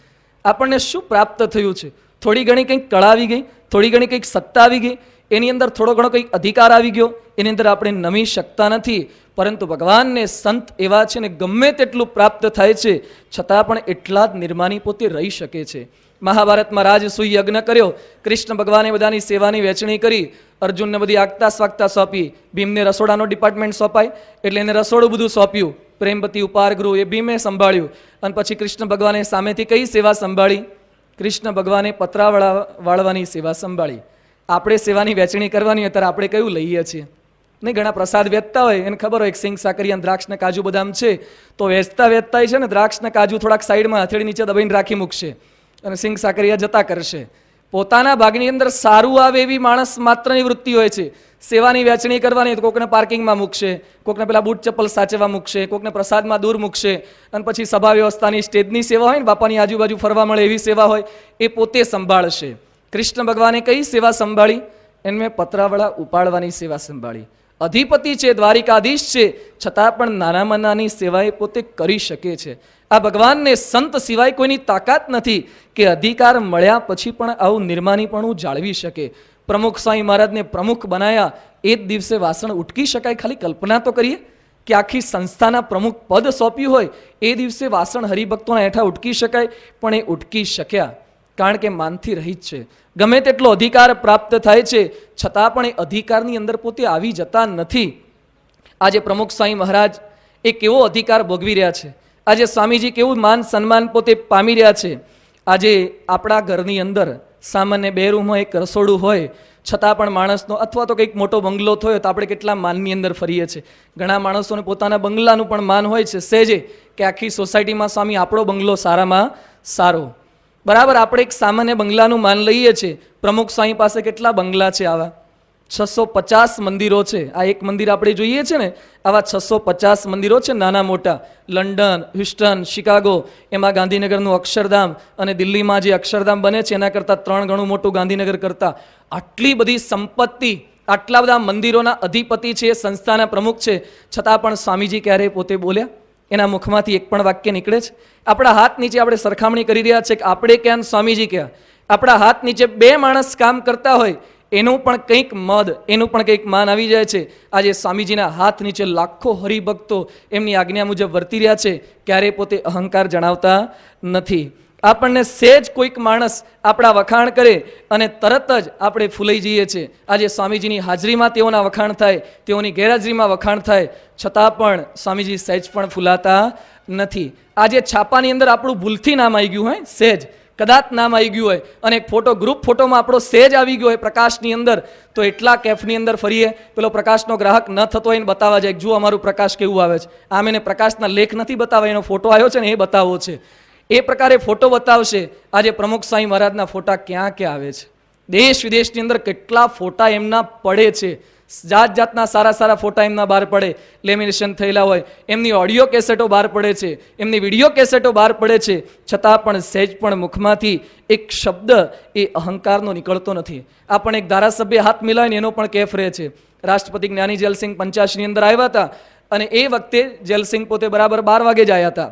આપણને શું પ્રાપ્ત થયું છે? થોડી ઘણી કંઈક કળા આવી ગઈ, થોડી ઘણી કંઈક સત્તા આવી ગઈ, એની અંદર થોડો ઘણો કંઈક અધિકાર આવી ગયો, એની અંદર આપણે નમી શકતા નથી. પરંતુ ભગવાનને સંત એવા છે ને ગમે તેટલું પ્રાપ્ત થાય છે છતાં પણ એટલા જ નિર્માની પોતે રહી શકે છે. મહાભારતમાં રાજસૂય યજ્ઞ કર્યો, કૃષ્ણ ભગવાને બધાની સેવાની વહેંચણી કરી, અર્જુનને બધી આગતા સ્વાગતા સોંપી, ભીમને રસોડાનો ડિપાર્ટમેન્ટ સોંપાય એટલે એને રસોડું બધું સોંપ્યું, પ્રેમવતી ઉપાર ગૃહ એ ભીમે સંભાળ્યું. અને પછી કૃષ્ણ ભગવાને સામેથી કઈ સેવા સંભાળી? કૃષ્ણ ભગવાને પતરા વાળવાની સેવા સંભાળી. આપણે સેવાની વહેંચણી કરવાની હોય ત્યારે આપણે કયું લઈએ છીએ? નહીં, ઘણા પ્રસાદ વેચતા હોય, એને ખબર હોય સિંગ સાકરી અને દ્રાક્ષ ને કાજુ બદામ છે, તો વેચતા છે ને દ્રાક્ષ ને કાજુ થોડાક સાઈડમાં હથેળી નીચે દબાઈને રાખી મૂકશે અને સિંગ સાકરિયા જતા કરશે. પોતાના ભાગની અંદર સારું આવે એવી માણસ માત્રની વૃત્તિ હોય છે. સેવાની વહેંચણી કરવાની તો કોકને પાર્કિંગમાં મૂકશે, કોકને પેલા બૂટ ચપ્પલ સાચવવા મૂકશે, કોકને પ્રસાદમાં દૂર મૂકશે, અને પછી સભા વ્યવસ્થાની સ્ટેજની સેવા હોય ને બાપાની આજુબાજુ ફરવા મળે એવી સેવા હોય એ પોતે સંભાળશે. કૃષ્ણ ભગવાને કઈ સેવા સંભાળી? એને પતરાવડા ઉપાડવાની સેવા સંભાળી. અધિપતિ છે, દ્વારિકાધીશ છે, છતાં પણ નાનામાં નાની સેવા એ પોતે કરી શકે છે. આ ભગવાનને સંત સિવાય કોઈની તાકાત નથી કે અધિકાર મળ્યા પછી પણ આવું નિર્માનીપણું જાળવી શકે. પ્રમુખ સ્વામી મહારાજને પ્રમુખ બનાયા, એ જ દિવસે વાસણ ઉટકી શકાય? ખાલી કલ્પના તો કરીએ કે આખી સંસ્થાના પ્રમુખ પદ સોંપ્યું હોય, એ દિવસે વાસણ હરિભક્તોના હેઠા ઉટકી શકાય? પણ એ ઉટકી શક્યા કારણ કે માનથી રહિત છે. ગમે તેટલો અધિકાર પ્રાપ્ત થાય છે છતાં પણ એ અધિકારની અંદર પોતે આવી જતા નથી. આજે પ્રમુખ સ્વામી મહારાજ એ કેવો અધિકાર ભોગવી રહ્યા છે, આજે સ્વામીજી કેવું માન સન્માન પોતે પામી રહ્યા છે. આજે આપણા ઘરની અંદર સામાન્ય 2 રૂમમાં એક રસોડું હોય છતાં પણ માણસનો, અથવા તો કંઈક મોટો બંગલો થયો તો આપણે કેટલા માનની અંદર ફરીએ છીએ. ઘણા માણસોને પોતાના બંગલાનું પણ માન હોય છે સહેજે કે આખી સોસાયટીમાં સ્વામી આપણો બંગલો સારામાં સારો. બરાબર, આપણે એક સામાન્ય બંગલાનું માન લઈએ છીએ. પ્રમુખ સ્વામી પાસે કેટલા બંગલા છે? આવા 650 મંદિરો છે. આ એક મંદિર આપણે જોઈએ છે ને, આવા 650 મંદિરો છે નાના મોટા. લંડન, હ્યુસ્ટન, શિકાગો, એમાં ગાંધીનગરનું અક્ષરધામ, અને દિલ્હીમાં જે અક્ષરધામ બને છે એના કરતાં 3 ગણું મોટું ગાંધીનગર કરતાં. આટલી બધી સંપત્તિ, આટલા બધા મંદિરોના અધિપતિ છે, સંસ્થાના પ્રમુખ છે, છતાં પણ સ્વામીજી ક્યારેય પોતે બોલ્યા? એના મુખમાંથી એક પણ વાક્ય નીકળે છે? આપણા હાથ નીચે આપણે સરખામણી કરી રહ્યા છે કે આપણે ક્યાં સ્વામીજી ક્યાં. આપણા હાથ નીચે 2 માણસ કામ કરતા હોય એનું પણ કંઈક મદ, એનું પણ કંઈક માન આવી જાય છે. આજે સ્વામીજીના હાથ નીચે લાખો હરિભક્તો એમની આજ્ઞા મુજબ વર્તી રહ્યા છે, ક્યારેય પોતે અહંકાર જણાવતા નથી. આપણને સહેજ કોઈક માણસ આપણા વખાણ કરે અને તરત જ આપણે ફૂલાઈ જઈએ છીએ. આજે સ્વામીજીની હાજરીમાં તેઓના વખાણ થાય, તેઓની ગેરહાજરીમાં વખાણ થાય, છતાં પણ સ્વામીજી સહેજ પણ ફૂલાતા નથી. આજે છાપાની અંદર આપણું ભૂલથી નામ આવી ગયું હોય, સહેજ કદાચ નામ આવી ગયું હોય, અને એક ફોટો, ગ્રુપ ફોટોમાં આપણો સહેજ આવી ગયો હોય પ્રકાશની અંદર, તો એટલા કેફની અંદર ફરીએ, પેલો પ્રકાશનો ગ્રાહક ન થતો હોય ને બતાવવા જાય, જુઓ અમારું પ્રકાશ કેવું આવે છે. આમ એને પ્રકાશના લેખ નથી બતાવવા, એનો ફોટો આવ્યો છે ને એ બતાવવો છે. એ પ્રકારે ફોટો બતાવશે. આજે પ્રમુખ સ્વામી મહારાજના ફોટા ક્યાં ક્યાં આવે છે? દેશ વિદેશની અંદર કેટલા ફોટા એમના પડે છે. જાત જાતના સારા સારા ફોટા એમના બહાર પડે, લેમિનેશન થયેલા હોય. એમની ઓડિયો કેસેટો બહાર પડે છે, એમની વિડીયો કેસેટો બહાર પડે છે, છતાં પણ સહેજ પણ મુખમાંથી એક શબ્દ એ અહંકારનો નીકળતો નથી. આ પણ એક ધારાસભ્ય હાથ મિલાવીને એનો પણ કેફ રહે છે. રાષ્ટ્રપતિ જ્ઞાની જેલસિંહ 85ની અંદર આવ્યા હતા, અને એ વખતે જેલસિંહ પોતે બરાબર 12 વાગે જ આવ્યા હતા,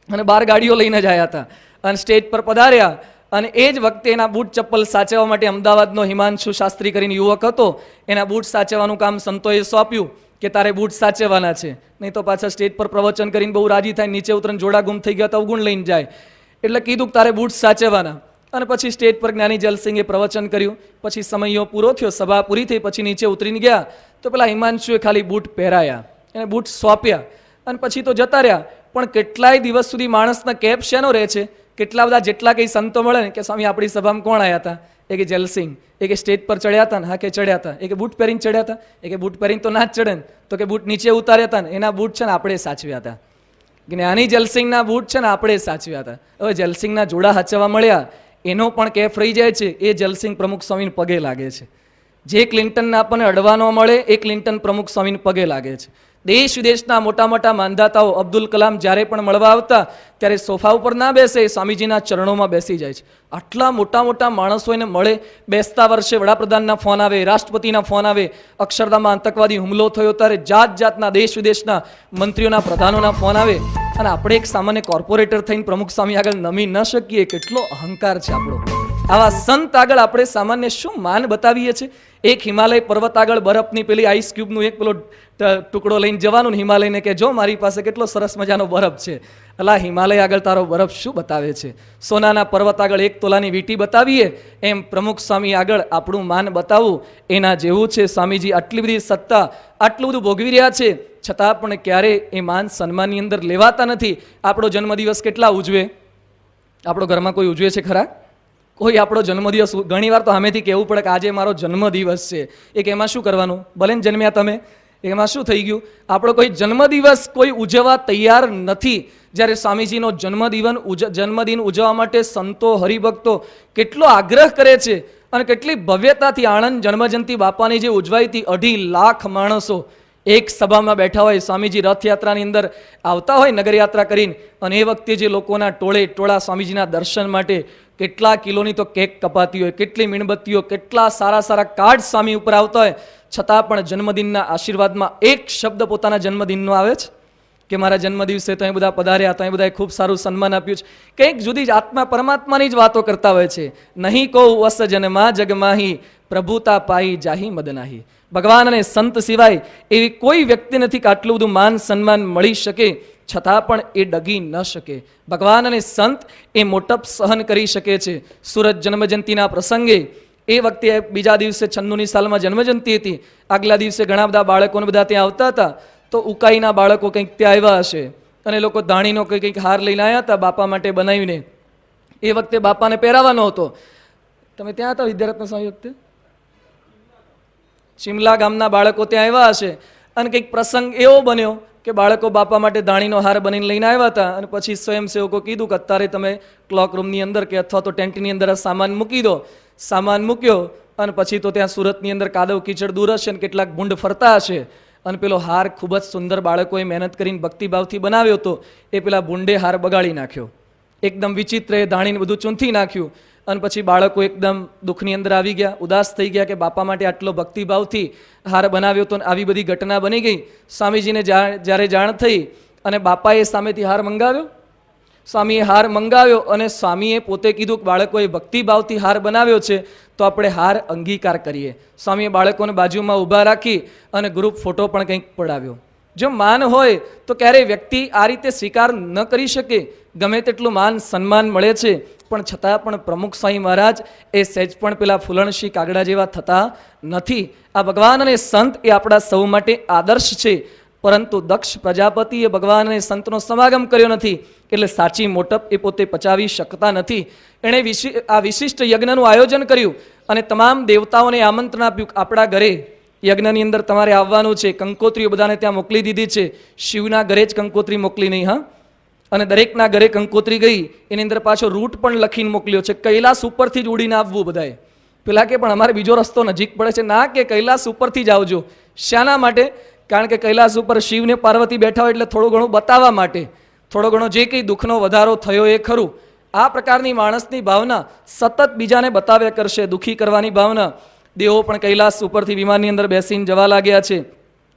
અને 12 ગાડીઓ લઈને જ આવ્યા હતા, અને સ્ટેજ પર પધાર્યા. અને એ જ વખતે એના બૂટ ચપ્પલ સાચવવા માટે અમદાવાદનો હિમાંશુ શાસ્ત્રી કરીને યુવક હતો, એના બૂટ સાચવવાનું કામ સંતોએ સોંપ્યું કે તારે બૂટ સાચવવાના છે, નહીં તો પાછા સ્ટેજ પર પ્રવચન કરીને બહુ રાજી થાય, નીચે ઉતરીને જોડા ગુમ થઈ ગયા તો અવગુણ લઈને જાય. એટલે કીધું કે તારે બૂટ સાચવવાના. અને પછી સ્ટેજ પર જ્ઞાની જલસિંહે પ્રવચન કર્યું. પછી સમયો પૂરો થયો, સભા પૂરી થઈ, પછી નીચે ઉતરીને ગયા તો પેલા હિમાંશુએ ખાલી બૂટ પહેરાયા, એને બૂટ સોંપ્યા, અને પછી તો જતા રહ્યા. પણ કેટલાય દિવસ સુધી માણસના કેપ શેનો રહે છે? કેટલા બધા જેટલા કંઈ સંતો મળે ને કે સ્વામી આપણી સભામાં કોણ આવ્યા હતા? એ કે જલસિંહ. એ કે સ્ટેજ પર ચડ્યા હતા ને? હા કે ચડ્યા હતા. એ કે બૂટ પહેરીને ચડ્યા હતા? એ કે બૂટ પહેરીને તો ના જ ચડે ને. તો કે બૂટ નીચે ઉતાર્યા હતા ને? એના બૂટ છે ને આપણે સાચવ્યા હતા. જ્ઞાની જલસિંહના બૂટ છે ને આપણે સાચવ્યા હતા. હવે જલસિંહના જોડા સાચવવા મળ્યા એનો પણ કેફ રહી જાય છે. એ જલસિંહ પ્રમુખ સ્વામીને પગે લાગે છે. જે ક્લિન્ટનને આપણને અડવા ન મળે એ ક્લિન્ટન પ્રમુખ સ્વામીને પગે લાગે છે. દેશ વિદેશના મોટા મોટા માંધાતાઓ અબ્દુલ કલામ જ્યારે પણ મળવા આવતા ત્યારે સોફા ઉપર ના બેસે, સ્વામીજીના ચરણોમાં બેસી જાય છે. આટલા મોટા મોટા માણસો એને મળે. બેસતા વર્ષે વડાપ્રધાનના ફોન આવે, રાષ્ટ્રપતિના ફોન આવે. અક્ષરધામમાં આતંકવાદી હુમલો થયો ત્યારે જાત જાતના દેશ વિદેશના મંત્રીઓના, પ્રધાનોના ફોન આવે અને આપણે એક સામાન્ય કોર્પોરેટર થઈને પ્રમુખ સ્વામી આગળ નમી ન શકીએ. કેટલો અહંકાર છે આપણો. આવા સંત આગળ આપણે સામાન્ય શું માન બતાવીએ છીએ? એક હિમાલય પર્વત આગળ બરફની પેલી આઈસ ક્યુબનું એક પેલો ટુકડો લઈને જવાનું ને હિમાલયને કે જો મારી પાસે કેટલો સરસ મજાનો બરફ છે. અલા હિમાલય આગળ તારો બરફ શું બતાવે છે? સોનાના પર્વત આગળ 1 તોલાની વીંટી બતાવીએ એમ પ્રમુખ સ્વામી આગળ આપણું માન બતાવવું એના જેવું છે. સ્વામીજી આટલી બધી સત્તા, આટલું બધું ભોગવી રહ્યા છે છતાં પણ ક્યારે એ માન સન્માનની અંદર લેવાતા નથી. આપણો જન્મદિવસ કેટલા ઉજવે? આપણો ઘરમાં કોઈ ઉજવે છે ખરા? કોઈ આપણો જન્મદિવસ ઘણી વાર તો સામેથી કહેવું પડે કે આજે મારો જન્મદિવસ છે. એક એમાં શું કરવાનું? ભલે ને જન્મ્યા તમે, એમાં શું થઈ ગયું? આપણો કોઈ જન્મદિવસ કોઈ ઉજવવા તૈયાર નથી. જ્યારે સ્વામીજીનો જન્મદિન ઉજવવા માટે સંતો, હરિભક્તો કેટલો આગ્રહ કરે છે અને કેટલી ભવ્યતાથી આણંદ જન્મજયંતિ બાપાની જે ઉજવાઈ હતી, 2.5 લાખ માણસો એક સભામાં બેઠા હોય. સ્વામીજી રથયાત્રાની અંદર આવતા હોય નગરયાત્રા કરીને અને એ વખતે જે લોકોના ટોળે ટોળા સ્વામીજીના દર્શન માટે કેટલા કિલોની તો કેક કપાતી હોય, કેટલી મીણબત્તીઓ, કેટલા સારા સારા કાર્ડ સ્વામી ઉપર આવતા હોય, છતાં પણ જન્મદિનના આશીર્વાદમાં એક શબ્દ પોતાના જન્મદિનનો આવે છે કે મારા જન્મદિવસે તો એ બધા પધાર્યા હતા, એ બધાએ ખૂબ સારું સન્માન આપ્યું છે. કંઈક જુદી જ આત્મા પરમાત્માની જ વાતો કરતા હોય છે. નહીં કહું વસ જન્મા જગમાહી, પ્રભુતા પાઈ જાહી મદનાહી. ભગવાન અને સંત સિવાય એવી કોઈ વ્યક્તિ નથી કે આટલું બધું માન સન્માન મળી શકે છતાં પણ એ ડગી ન શકે. ભગવાન અને સંત એ મોટપ સહન કરી શકે છે. સુરત જન્મજયંતિના પ્રસંગે એ વખતે બીજા દિવસે 96ની સાલમાં જન્મજયંતિ હતી. આગલા દિવસે ઘણા બધા બાળકોને બધા ત્યાં આવતા હતા. તો ઉકાઈના બાળકો કંઈક ત્યાં આવ્યા હશે અને લોકો ધાણીનો કંઈક હાર લઈને આવ્યા હતા બાપા માટે બનાવીને. એ વખતે બાપાને પહેરાવાનો હતો. તમે ત્યાં હતા વિદ્યારત્ન સ્વામી વખતે? શિમલા ગામના બાળકો ત્યાં આવ્યા હશે અને કંઈક પ્રસંગ એવો બન્યો કે બાળકો બાપા માટે ધાણીનો હાર બનીને લઈને આવ્યા હતા અને પછી સ્વયંસેવકો કીધું કે અત્યારે તમે ક્લોક રૂમની અંદર કે અથવા તો ટેન્ટની અંદર સામાન મૂકી દો. સામાન મૂક્યો અને પછી તો ત્યાં સુરતની અંદર કાદવ કીચડ દૂર હશે અને કેટલાક ભૂંડ ફરતા હશે અને પેલો હાર ખૂબ જ સુંદર બાળકોએ મહેનત કરીને ભક્તિભાવથી બનાવ્યો હતો. એ પેલા ભૂંડે હાર બગાડી નાખ્યો. એકદમ વિચિત્ર એ ધાણીને બધું ચૂંથી નાખ્યું અને પછી બાળકો એકદમ દુઃખની અંદર આવી ગયા, ઉદાસ થઈ ગયા કે બાપા માટે આટલો ભક્તિભાવથી હાર બનાવ્યો તો આવી બધી ઘટના બની ગઈ. સ્વામીજીને જ્યારે જાણ થઈ અને બાપાએ સામેથી હાર મંગાવ્યો, સ્વામીએ હાર મંગાવ્યો અને સ્વામીએ પોતે કીધું કે બાળકોએ ભક્તિભાવથી હાર બનાવ્યો છે તો આપણે હાર અંગીકાર કરીએ. સ્વામીએ બાળકોને બાજુમાં ઊભા રાખી અને ગ્રુપ ફોટો પણ કંઈક પડાવ્યો. જો માન હોય તો ક્યારેય વ્યક્તિ આ રીતે સ્વીકાર ન કરી શકે. ગમે તેટલું માન સન્માન મળે છે પણ છતાં પણ પ્રમુખ સ્વામી મહારાજ એ સહેજ પણ પેલા ફૂલણશી કાગડા જેવા થતા નથી. આ ભગવાન અને સંત એ આપણા સૌ માટે આદર્શ છે. પરંતુ દક્ષ પ્રજાપતિએ ભગવાન અને સંતનો સમાગમ કર્યો નથી એટલે સાચી મોટપ એ પોતે પચાવી શકતા નથી. એણે આ વિશિષ્ટ યજ્ઞનું આયોજન કર્યું અને તમામ દેવતાઓને આમંત્રણ આપ્યું કે આપણા ઘરે યજ્ઞની અંદર તમારે આવવાનું છે. કંકોત્રીઓ બધાને ત્યાં મોકલી દીધી છે. શિવના ઘરે જ કંકોત્રી મોકલી નહીં, હા, અને દરેકના ઘરે કંકોત્રી ગઈ. એની અંદર પાછો રૂટ પણ લખીને મોકલ્યો છે. કૈલાસ ઉપરથી જ ઉડીને આવવું બધાએ. પેલા કે પણ અમારે બીજો રસ્તો નજીક પડે છે. ના, કે કૈલાસ ઉપરથી જ આવજો. શાના માટે? કારણ કે કૈલાસ ઉપર શિવને પાર્વતી બેઠા હોય એટલે થોડું ઘણું બતાવવા માટે, થોડો ઘણો જે કંઈ દુઃખનો વધારો થયો એ ખરું. આ પ્રકારની માણસની ભાવના સતત બીજાને બતાવ્યા કરશે, દુઃખી કરવાની ભાવના. દેવો પણ કૈલાસ ઉપરથી વિમાનની અંદર બેસીને જવા લાગ્યા છે.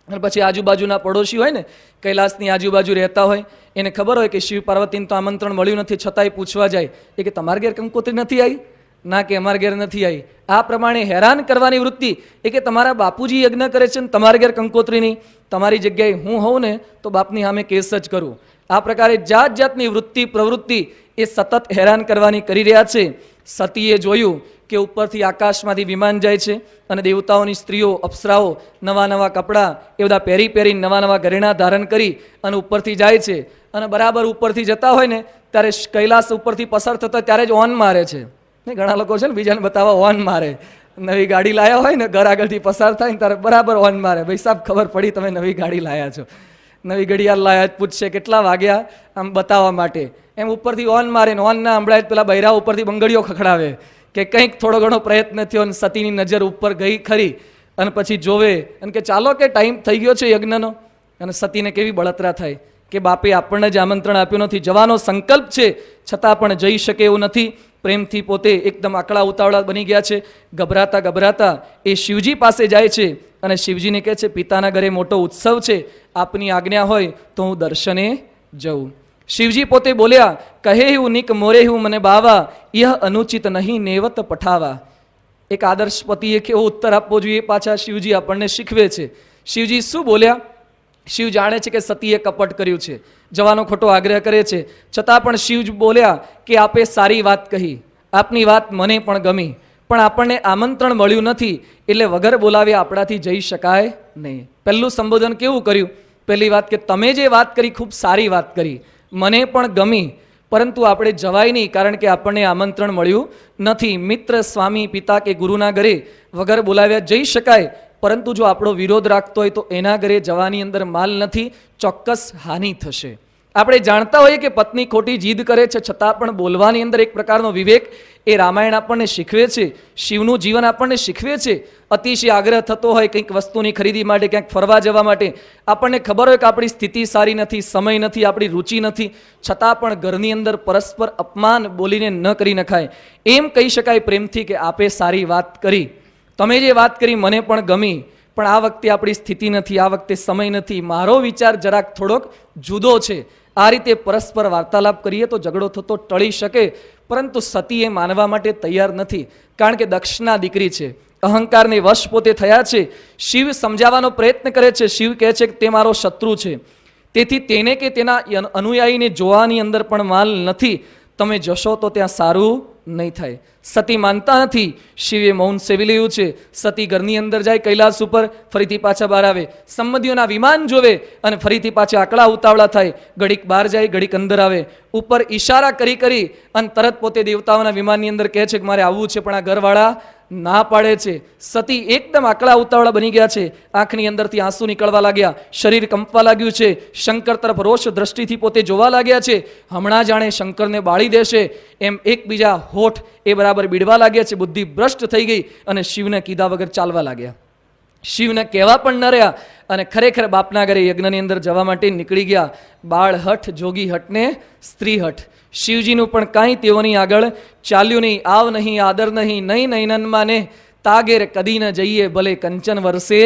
અને પછી આજુબાજુના પડોશી હોય ને, કૈલાસની આજુબાજુ રહેતા હોય, એને ખબર હોય કે શિવ પાર્વતીને તો આમંત્રણ મળ્યું નથી, છતાંય પૂછવા જાય એ કે તમારા ઘેર કંકોત્રી નથી આવી? ના, કે અમારા ઘેર નથી આવી. આ પ્રમાણે હેરાન કરવાની વૃત્તિ એ કે તમારા બાપુજી યજ્ઞ કરે છે ને તમારા ઘેર કંકોત્રી નહીં. તમારી જગ્યાએ હું હોઉં ને તો બાપની સામે કેસ જ કરું. આ પ્રકારે જાત જાતની વૃત્તિ પ્રવૃત્તિ એ સતત હેરાન કરવાની કરી રહ્યા છે. સતીએ જોયું કે ઉપરથી આકાશમાંથી વિમાન જાય છે અને દેવતાઓની સ્ત્રીઓ, અપ્સરાઓ નવા નવા કપડાં એ બધા પહેરી નવા નવા ઘરેણાં ધારણ કરી અને ઉપરથી જાય છે. અને બરાબર ઉપરથી જતા હોય ને ત્યારે કૈલાસ ઉપરથી પસાર થતા ત્યારે જ ઓન મારે છે. ઘણા લોકો છે ને બીજાને બતાવવા ઓન મારે. નવી ગાડી લાયા હોય ને ઘર આગળથી પસાર થાય ને ત્યારે બરાબર ઓન મારે. ભાઈ સાહેબ ખબર પડી તમે નવી ગાડી લાયા છો. નવી ઘડિયાળ લાયા પૂછશે કેટલા વાગ્યા, આમ બતાવવા માટે. એમ ઉપરથી ઓન મારે ને ઓન ના સંભળાય પેલા બૈરા ઉપરથી બંગડીઓ ખખડાવે કે કંઈક થોડો ઘણો પ્રયત્ન થયો અને સતીની નજર ઉપર ગઈ ખરી અને પછી જોવે અને કે ચાલો કે ટાઈમ થઈ ગયો છે યજ્ઞનો. અને સતીને કેવી બળતરા થાય કે બાપે આપણને જ આમંત્રણ આપ્યું નથી, જવાનો સંકલ્પ છે છતાં પણ જઈ શકે એવું નથી. પ્રેમથી પોતે એકદમ આકડા ઉતાવળા બની ગયા છે. ગભરાતા ગભરાતા એ શિવજી પાસે જાય છે અને શિવજીને કહે છે પિતાના ઘરે મોટો ઉત્સવ છે, આપની આજ્ઞા હોય તો હું દર્શને જઉં. શિવજી પોતે બોલ્યા કહે હું નિક મોરે હું મને બાવા, યહ અનુચિત નહીં નેવત પઠાવા. એક આદર્શ પતિએ કેવો ઉત્તર આપવો જોઈએ પાછા શિવજી આપણને શીખવે છે. શિવજી શું બોલ્યા? શિવ જાણે છે કે સતીએ કપટ કર્યું છે, જવાનો ખોટો આગ્રહ કરે છે, છતાં પણ શિવ બોલ્યા કે આપે સારી વાત કહી, આપની વાત મને પણ ગમી, પણ આપણને આમંત્રણ મળ્યું નથી એટલે વગર બોલાવ્યા આપણાથી જઈ શકાય નહીં. પહેલું સંબોધન કેવું કર્યું? પહેલી વાત કે તમે જે વાત કરી ખૂબ સારી વાત કરી, મને પણ ગમી, પરંતુ આપણે જવાય નહીં કારણ કે આપણને આમંત્રણ મળ્યું નથી. મિત્ર, સ્વામી, પિતા કે ગુરુના ઘરે વગર બોલાવ્યા જઈ શકાય, પરંતુ જો આપણો વિરોધ રાખતો હોય તો એના ઘરે જવાની અંદર માલ નથી, ચોક્કસ હાનિ થશે. આપણે જાણતા હોઈએ કે પત્ની ખોટી જીદ કરે છે છતાં પણ બોલવાની અંદર એક પ્રકારનો વિવેક એ રામાયણ આપણને શીખવે છે, શિવનું જીવન આપણને શીખવે છે. અતિશય આગ્રહ થતો હોય કંઈક વસ્તુની ખરીદી માટે, ક્યાંક ફરવા જવા માટે, આપણને ખબર હોય કે આપણી સ્થિતિ સારી નથી, સમય નથી, આપણી રુચિ નથી, છતાં પણ ઘરની અંદર પરસ્પર અપમાન બોલીને ન કરી નખાય. એમ કહી શકાય પ્રેમથી કે આપે સારી વાત કરી, તમે જે વાત કરી મને પણ ગમી, પણ આ વખતે આપણી સ્થિતિ નથી, આ વખતે સમય નથી, મારો વિચાર જરાક થોડોક જુદો છે. આ રીતે પરસ્પર વાર્તાલાપ કરીએ તો ઝઘડો થતો ટળી શકે. પરંતુ સતી એ માનવા માટે તૈયાર નથી, કારણ કે દક્ષના દીકરી છે, અહંકારને વશ પોતે થયા છે. શિવ સમજાવવાનો પ્રયત્ન કરે છે. શિવ કહે છે કે તે મારો શત્રુ છે, તેથી તેને કે તેના અનુયાયીને જોવાની અંદર પણ માલ નથી, તમે જશો તો ત્યાં સારું નહીં થાય. સતી માનતા નથી. શિવે મૌન સેવી લીધું છે. સતી ઘરની અંદર જાય, કૈલાસ ઉપર, ફરીથી પાછા બહાર આવે, સંબંધીઓના વિમાન જોવે અને ફરીથી પાછા આકડા ઉતાવળા થાય, ઘડીક બહાર જાય, ઘડીક અંદર આવે, ઉપર ઈશારા કરી કરી અને તરત પોતે દેવતાઓના વિમાનની અંદર કહે છે કે મારે આવવું છે, પણ આ ઘરવાળા ના પાડે છે. સતી એકદમ આકડા ઉતાવળા બની ગયા છે, આંખની અંદરથી આંસુ નીકળવા લાગ્યા, શરીર કંપવા લાગ્યું છે, શંકર તરફ રોષ દ્રષ્ટિથી પોતે જોવા લાગ્યા છે. હમણાં જાણે શંકરને બાળી દેશે એમ એકબીજા હોઠ એ બરાબર બીડવા લાગ્યા છે. બુદ્ધિ ભ્રષ્ટ થઈ ગઈ અને શિવને કીધા વગર ચાલવા લાગ્યા. શિવને કહેવા પણ ન રહ્યા અને ખરેખર બાપના ઘરે યજ્ઞની અંદર જવા માટે નીકળી ગયા. બાળ હઠ, જોગી હઠ ને સ્ત્રી હઠ. શિવજીનું પણ કાંઈ તેઓની આગળ ચાલ્યું નહીં. આવ નહીં, આદર નહીં, નહીં નૈનન માને, તાગેર કદી ન જઈએ, ભલે કંચન વરસે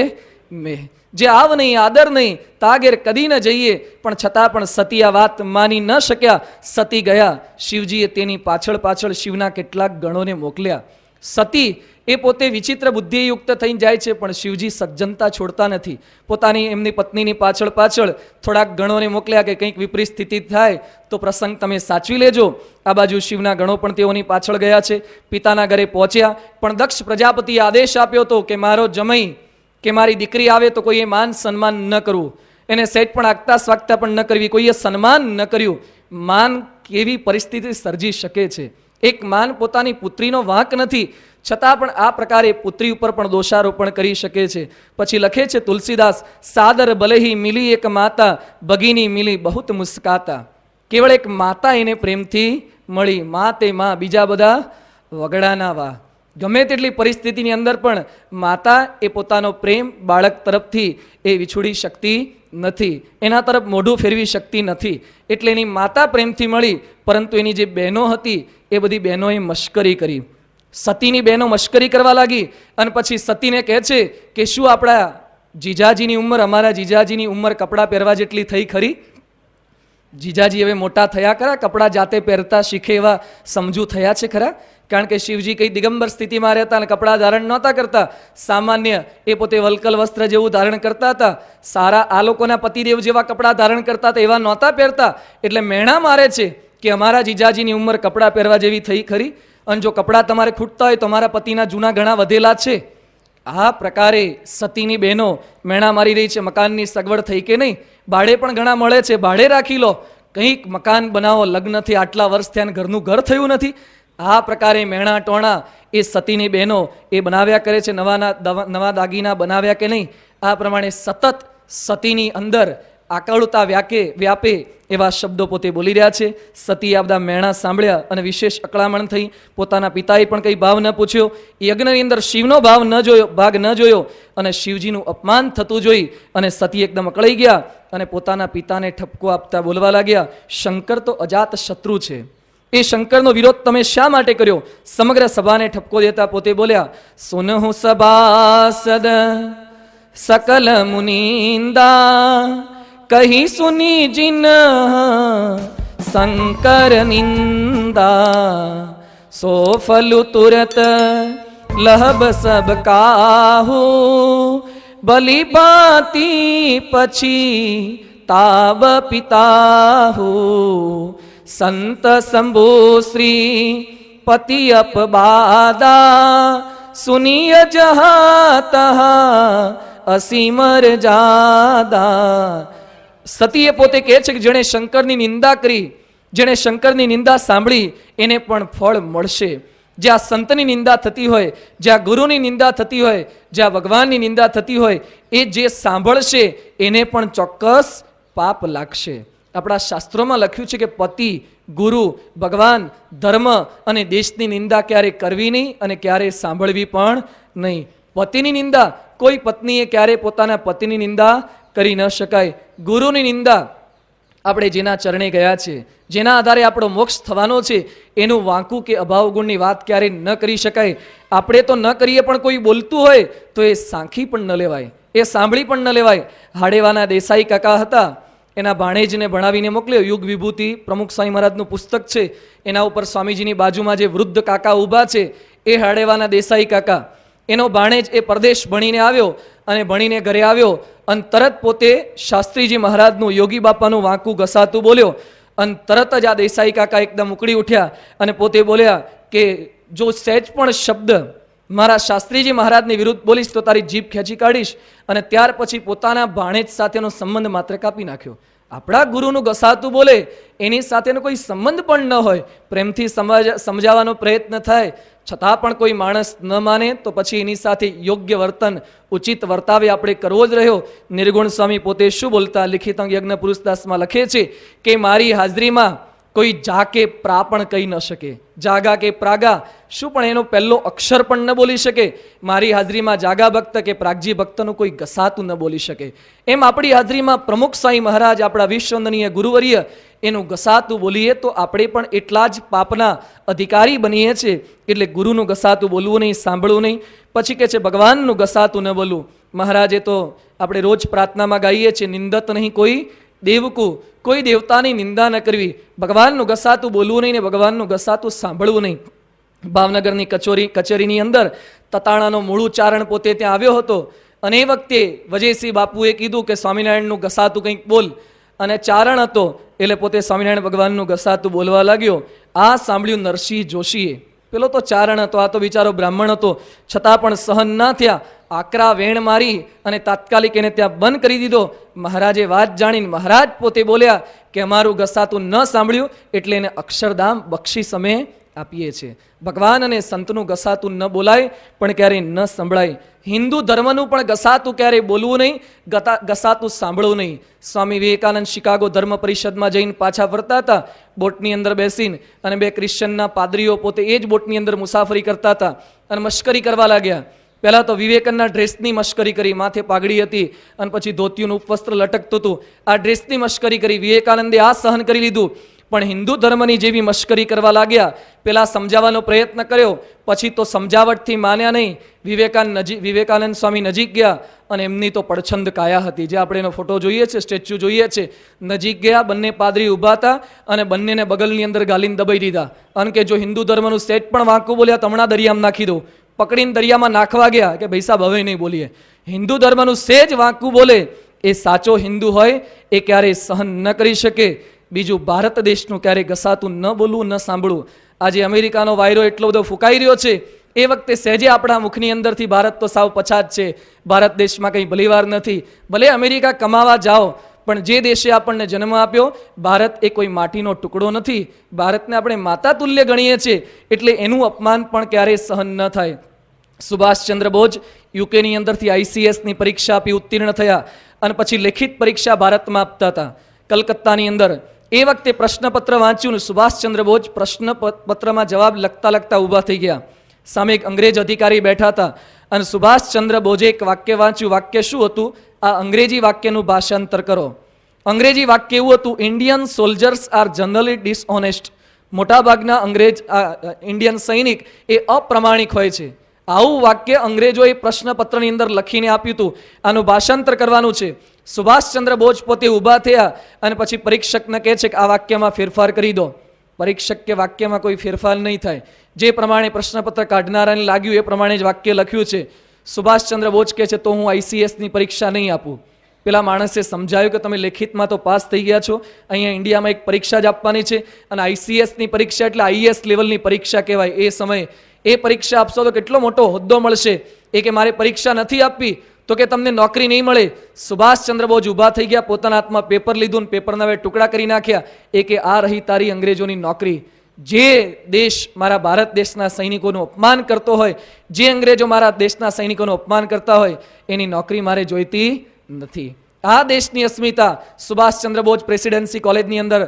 મેં. જે આવ નહીં, આદર નહીં, તાગેર કદી ન જઈએ, પણ છતાં પણ સતી આ વાત માની ન શક્યા. સતી ગયા. શિવજીએ તેની પાછળ પાછળ શિવના કેટલાક ગણોને મોકલ્યા. સતી એ પોતે વિચિત્ર બુદ્ધિયુક્ત થઈને જાય છે, પણ શિવજી સજ્જનતા છોડતા નથી. પોતાની એમની પત્નીની પાછળ પાછળ થોડાક ગણોને મોકલ્યા કે કંઈક વિપરીત સ્થિતિ થાય તો પ્રસંગ તમે સાચવી લેજો. આ બાજુ શિવના ગણો પણ તેઓની પાછળ ગયા છે. પિતાના ઘરે પહોંચ્યા, પણ દક્ષ પ્રજાપતિએ આદેશ આપ્યો હતો કે મારો જમઈ કે મારી દીકરી આવે તો કોઈએ માન સન્માન ન કરવું, એને સેટ પણ આગતા સ્વાગતા પણ ન કરવી, કોઈએ સન્માન ન કર્યું. માન કેવી પરિસ્થિતિ સર્જી શકે છે. એક માન પોતાની પુત્રીનો વાંક નથી, છતાં પણ આ પ્રકારે પુત્રી ઉપર પણ દોષારોપણ કરી શકે છે. પછી લખે છે તુલસીદાસ, સાદર ભલેહી મિલી એક માતા, ભગીની મિલી બહુત મુસ્કાતા. કેવળ એક માતા એને પ્રેમથી મળી, મા તે મા, બીજા બધા વગડાના વા. ગમે તેટલી પરિસ્થિતિની અંદર પણ માતા એ પોતાનો પ્રેમ બાળક તરફથી એ વિછોડી શકતી નથી, એના તરફ મોઢું ફેરવી શકતી નથી. એટલે એની માતા પ્રેમથી મળી, પરંતુ એની જે બહેનો હતી એ બધી બહેનોએ મશ્કરી કરી. સતીની બહેનો મશ્કરી કરવા લાગી અને પછી સતીને કહે છે કે શું આપણા જીજાજીની ઉંમર, અમારા જીજાજીની ઉંમર કપડાં પહેરવા જેટલી થઈ ખરી? જીજાજી હવે મોટા થયા ખરા, કપડાં જાતે પહેરતા શીખે એવા સમજુ થયા છે ખરા? કારણ કે શિવજી કઈ દિગંબર સ્થિતિમાં રહેતા અને કપડાં ધારણ નહોતા કરતા, સામાન્ય એ પોતે વલકલ વસ્ત્ર જેવું ધારણ કરતા હતા. સારા આ લોકોના પતિદેવ જેવા કપડાં ધારણ કરતા હતા એવા નહોતા પહેરતા. એટલે મેણા મારે છે કે અમારા જીજાજીની ઉંમર કપડાં પહેરવા જેવી થઈ ખરી? અને જો કપડાં તમારે ખૂટતા હોય તો અમારા પતિના જૂના ઘણા વધેલા છે. આ પ્રકારે સતીની બહેનો મેણા મારી રહી છે. મકાનની સગવડ થઈ કે નહીં? ભાડે પણ ઘણા મળે છે, ભાડે રાખી લો, કંઈક મકાન બનાવો, લગ્નથી આટલા વર્ષ થયા ઘરનું ઘર થયું નથી. આ પ્રકારે મેણા ટોણા એ સતીની બહેનો એ બનાવ્યા કરે છે. નવા દાગીના બનાવ્યા કે નહીં, આ પ્રમાણે સતત સતીની અંદર આકળતા વ્યાપે એવા શબ્દો પોતે બોલી રહ્યા છે. સતીએ આ બધા મેણા સાંભળ્યા અને વિશેષ અકળામણ થઈ. પોતાના પિતાએ પણ કંઈ ભાવ ન પૂછ્યો. યજ્ઞની અંદર શિવનો ભાગ ન જોયો અને શિવજીનું અપમાન થતું જોઈ અને સતી એકદમ અકળાઈ ગયા અને પોતાના પિતાને ઠપકો આપતા બોલવા લાગ્યા, શંકર તો અજાત શત્રુ છે, એ શંકરનો વિરોધ તમે શા માટે કર્યો? સમગ્ર સભાને ઠપકો દેતા પોતે બોલ્યા, સુનહુ સભાસદ સકલ મુનિંદા, કહી સુની જીન શંકર નિંદા, સો ફલુ તુરત લહબ સબ કાહુ, ભલી ભાતી પછી તાબ પિતાહુ, સંત શંભુ શ્રી પતિ અપબાદા, સુનિય જહાત અસીમર જાદા. સતીએ પોતે કહે છે કે જેણે શંકરની નિંદા કરી, જેણે શંકરની નિંદા સાંભળી એને પણ ફળ મળશે. જ્યાં સંતની નિંદા થતી હોય, જ્યાં ગુરુની નિંદા થતી હોય, જ્યાં ભગવાનની નિંદા થતી હોય, એ જે સાંભળશે એને પણ ચોક્કસ પાપ લાગશે. આપણા શાસ્ત્રોમાં લખ્યું છે કે પતિ, ગુરુ, ભગવાન, ધર્મ અને દેશની નિંદા ક્યારે કરવી નહીં અને ક્યારે સાંભળવી પણ નહીં. પતિની નિંદા કોઈ પત્નીએ ક્યારે પોતાના પતિની નિંદા કરી ન શકાય. ગુરુની નિંદા આપણે જેના ચરણે ગયા છે, જેના આધારે આપણો મોક્ષ થવાનો છે, એનું વાંકું કે અભાવ ગુણની વાત ક્યારે ન કરી શકાય. આપણે તો ન કરીએ પણ કોઈ બોલતું હોય તો એ સાંખી પણ ન લેવાય, એ સાંભળી પણ ન લેવાય. હાડેવાના દેસાઈ કાકા હતા, એના ભાણેજને ભણાવીને મોકલ્યો. યુગ વિભૂતિ પ્રમુખ સ્વામી મહારાજનું પુસ્તક છે, એના ઉપર સ્વામીજીની બાજુમાં જે વૃદ્ધ કાકા ઊભા છે એ હાડેવાના દેસાઈ કાકા. એનો ભાણેજ એ પરદેશ ભણીને આવ્યો અને ભણીને ઘરે આવ્યો અને તરત પોતે શાસ્ત્રીજી મહારાજનું, યોગી બાપાનું વાંકું ઘસાતું બોલ્યો અને તરત જ આ દેસાઈ કાકા એકદમ ઉકળી ઉઠ્યા અને પોતે બોલ્યા કે જો સહેજ પણ શબ્દ મારા શાસ્ત્રીજી મહારાજની વિરુદ્ધ બોલીશ તો તારી જીભ ખેંચી કાઢીશ. અને ત્યાર પછી પોતાના ભાણેજ સાથેનો સંબંધ માત્ર કાપી નાખ્યો. આપણા ગુરુનું ઘસાતું બોલે એની સાથેનો કોઈ સંબંધ પણ ન હોય, પ્રેમથી સમજાવવાનો પ્રયત્ન થાય છતાં પણ કોઈ માણસ ન માને તો પછી એની સાથે યોગ્ય વર્તન, ઉચિત વર્તાવે આપણે કરવો જ રહ્યો. નિર્ગુણ સ્વામી પોતે શું બોલતા, લિખિત યજ્ઞ પુરુષદાસમાં લખે છે કે મારી હાજરીમાં કોઈ જા કે પ્રા પણ કહી ન શકે, જાગા કે પ્રાગા શું પણ એનો પહેલો અક્ષર પણ ન બોલી શકે. મારી હાજરીમાં જાગા ભક્ત કે પ્રાગજી ભક્તનું કોઈ ઘસાતું ન બોલી શકે. એમ આપણી હાજરીમાં પ્રમુખ સ્વામી મહારાજ, આપણા વિશ્વવંદનીય ગુરુવર્ય, એનું ઘસાતું બોલીએ તો આપણે પણ એટલા જ પાપના અધિકારી બનીએ છીએ. એટલે ગુરુનું ઘસાતું બોલવું નહીં, સાંભળવું નહીં. પછી કે છે ભગવાનનું ઘસાતું ન બોલવું. મહારાજે તો આપણે રોજ પ્રાર્થનામાં ગાઈએ છીએ, નિંદત નહીં કોઈ દેવકું, કોઈ દેવતાની નિંદા ન કરવી. ભગવાનનું ઘસાતું બોલવું નહીં ને ભગવાનનું ઘસાતું સાંભળવું નહીં. ભાવનગરની કચેરીની અંદર તતાણાનો મૂળ ઉચ્ચારણ પોતે ત્યાં આવ્યો હતો અને એ વખતે વજયસિંહ બાપુએ કીધું કે સ્વામિનારાયણનું ઘસાતું કંઈક બોલ, અને ચારણ હતો એટલે પોતે સ્વામિનારાયણ ભગવાનનું ઘસાતું બોલવા લાગ્યો. આ સાંભળ્યું નરસિંહ જોશીએ. પેલો તો ચારણ હતો, આ તો બિચારો બ્રાહ્મણ હતો, છતાં પણ સહન ના થયા. આકરા વેણ મારી અને તાત્કાલિક એને ત્યાં બંધ કરી દીધો. મહારાજે વાત જાણીને મહારાજ પોતે બોલ્યા કે અમારું ઘસાતું ન સાંભળ્યું એટલે એને અક્ષરધામ બક્ષિસ અમે આપીએ છીએ. ભગવાન અને સંતનું ઘસાતું ન બોલાય પણ ક્યારેય ન સંભળાય. હિન્દુ ધર્મનું પણ ઘસાતું ક્યારેય બોલવું નહીં, ઘસાતું સાંભળવું નહીં. સ્વામી વિવેકાનંદ શિકાગો ધર્મ પરિષદમાં જઈને પાછા ફરતા હતા, બોટની અંદર બેસીને, અને બે ક્રિશ્ચનના પાદરીઓ પોતે એ જ બોટની અંદર મુસાફરી કરતા હતા અને મશ્કરી કરવા લાગ્યા. પહેલાં તો વિવેકાનંદના ડ્રેસની મશ્કરી કરી, માથે પાઘડી હતી અને પછી ધોતિયું ઉપવસ્ત્ર લટકતું હતું. આ ડ્રેસની મશ્કરી કરી, વિવેકાનંદે આ સહન કરી લીધું. પણ હિન્દુ ધર્મની જેવી મશ્કરી કરવા લાગ્યા. પેલા સમજાવવાનો પ્રયત્ન કર્યો, પછી તો સમજાવટથી માન્યા નહીં. વિવેકાનંદ સ્વામી નજીક ગયા અને એમની તો પડછંદ કાયા હતી, જે આપણે એનો ફોટો જોઈએ છે, સ્ટેચ્યુ જોઈએ છે. નજીક ગયા, બંને પાદરી ઊભા હતા અને બંનેને બગલની અંદર ગાલીને દબાઈ દીધા. અને કે જો હિન્દુ ધર્મનું સેટ પણ વાંકું બોલ્યા તો હમણાં દરિયામાં નાખી દો. પકડીને દરિયામાં નાખવા ગયા કે ભાઈ સાહેબ હવે નહીં બોલીએ. હિન્દુ ધર્મનું સેજ વાંકું બોલે એ સાચો હિન્દુ હોય એ ક્યારેય સહન ન કરી શકે. બીજું, ભારત દેશનું ક્યારેય ઘસાતું ન બોલવું, ન સાંભળવું. આજે અમેરિકાનો વાયરો એટલો બધો ફૂંકાઈ રહ્યો છે, એ વખતે સહેજે આપણા મુખની અંદરથી ભારત તો સાવ પછાત છે, ભારત દેશમાં કંઈ ભલીવાર નથી. ભલે અમેરિકા કમાવા જાઓ, પણ જે દેશે આપણને જન્મ આપ્યો, ભારત એ કોઈ માટીનો ટુકડો નથી. ભારતને આપણે માતા તુલ્ય ગણીએ છીએ, એટલે એનું અપમાન પણ ક્યારેય સહન ન થાય. સુભાષચંદ્ર બોઝ યુકેની અંદરથી આઈસીએસની પરીક્ષા આપી ઉત્તીર્ણ થયા અને પછી લેખિત પરીક્ષા ભારતમાં આપતા હતા કલકત્તાની અંદર. એ વખતે પ્રશ્નપત્ર વાંચ્યું ને સુભાષચંદ્ર બોઝ પ્રશ્નપત્રમાં જવાબ લખતા લખતા ઊભા થઈ ગયા. સામે એક અંગ્રેજ અધિકારી બેઠા હતા અને સુભાષચંદ્ર બોઝે એક વાક્ય વાંચ્યું. વાક્ય શું હતું? આ અંગ્રેજી વાક્યનું ભાષાંતર કરો. અંગ્રેજી વાક્ય એવું હતું, ઇન્ડિયન સોલ્જર્સ આર જનરલી ડિસઓનેસ્ટ. મોટાભાગના ઇન્ડિયન સૈનિક એ અપ્રમાણિક હોય છે. આવું વાક્ય અંગ્રેજોએ પ્રશ્નપત્રની અંદર લખીને આપ્યું હતું. આનું ભાષાંતર કરવાનું છે. સુભાષચંદ્ર બોઝ પોતે ઊભા થયા અને પછી પરીક્ષકને કહે છે કે આ વાક્યમાં ફેરફાર કરી દો. પરીક્ષક કે વાક્યમાં કોઈ ફેરફાર નહીં થાય. જે પ્રમાણે પ્રશ્નપત્ર કાઢનારાને લાગ્યું એ પ્રમાણે જ વાક્ય લખ્યું છે. સુભાષચંદ્ર બોઝ કહે છે તો હું આઈસીએસની પરીક્ષા નહીં આપું. પેલા માણસે સમજાયું કે તમે લેખિતમાં તો પાસ થઈ ગયા છો, અહીંયા ઇન્ડિયામાં એક પરીક્ષા જ આપવાની છે અને આઈસીએસની પરીક્ષા એટલે આઈએસ લેવલની પરીક્ષા કહેવાય. એ સમયે એ પરીક્ષા આપશો તો કેટલો મોટો હોદ્દો મળશે. એ કે મારે પરીક્ષા નથી આપવી તો કે તમને નોકરી નહીં મળે. સુભાષચંદ્ર બોઝ ઊભા થઈ ગયા, પોતાના હાથમાં પેપર લીધું ને પેપરના હવે ટુકડા કરી નાખ્યા. એ કે આ રહી તારી અંગ્રેજોની નોકરી. જે દેશ મારા ભારત દેશના સૈનિકોનું અપમાન કરતો હોય, જે અંગ્રેજો મારા દેશના સૈનિકોનું અપમાન કરતા હોય, એની નોકરી મારે જોઈતી નથી. આ દેશની અસ્મિતા. સુભાષચંદ્ર બોઝ પ્રેસિડેન્સી કોલેજની અંદર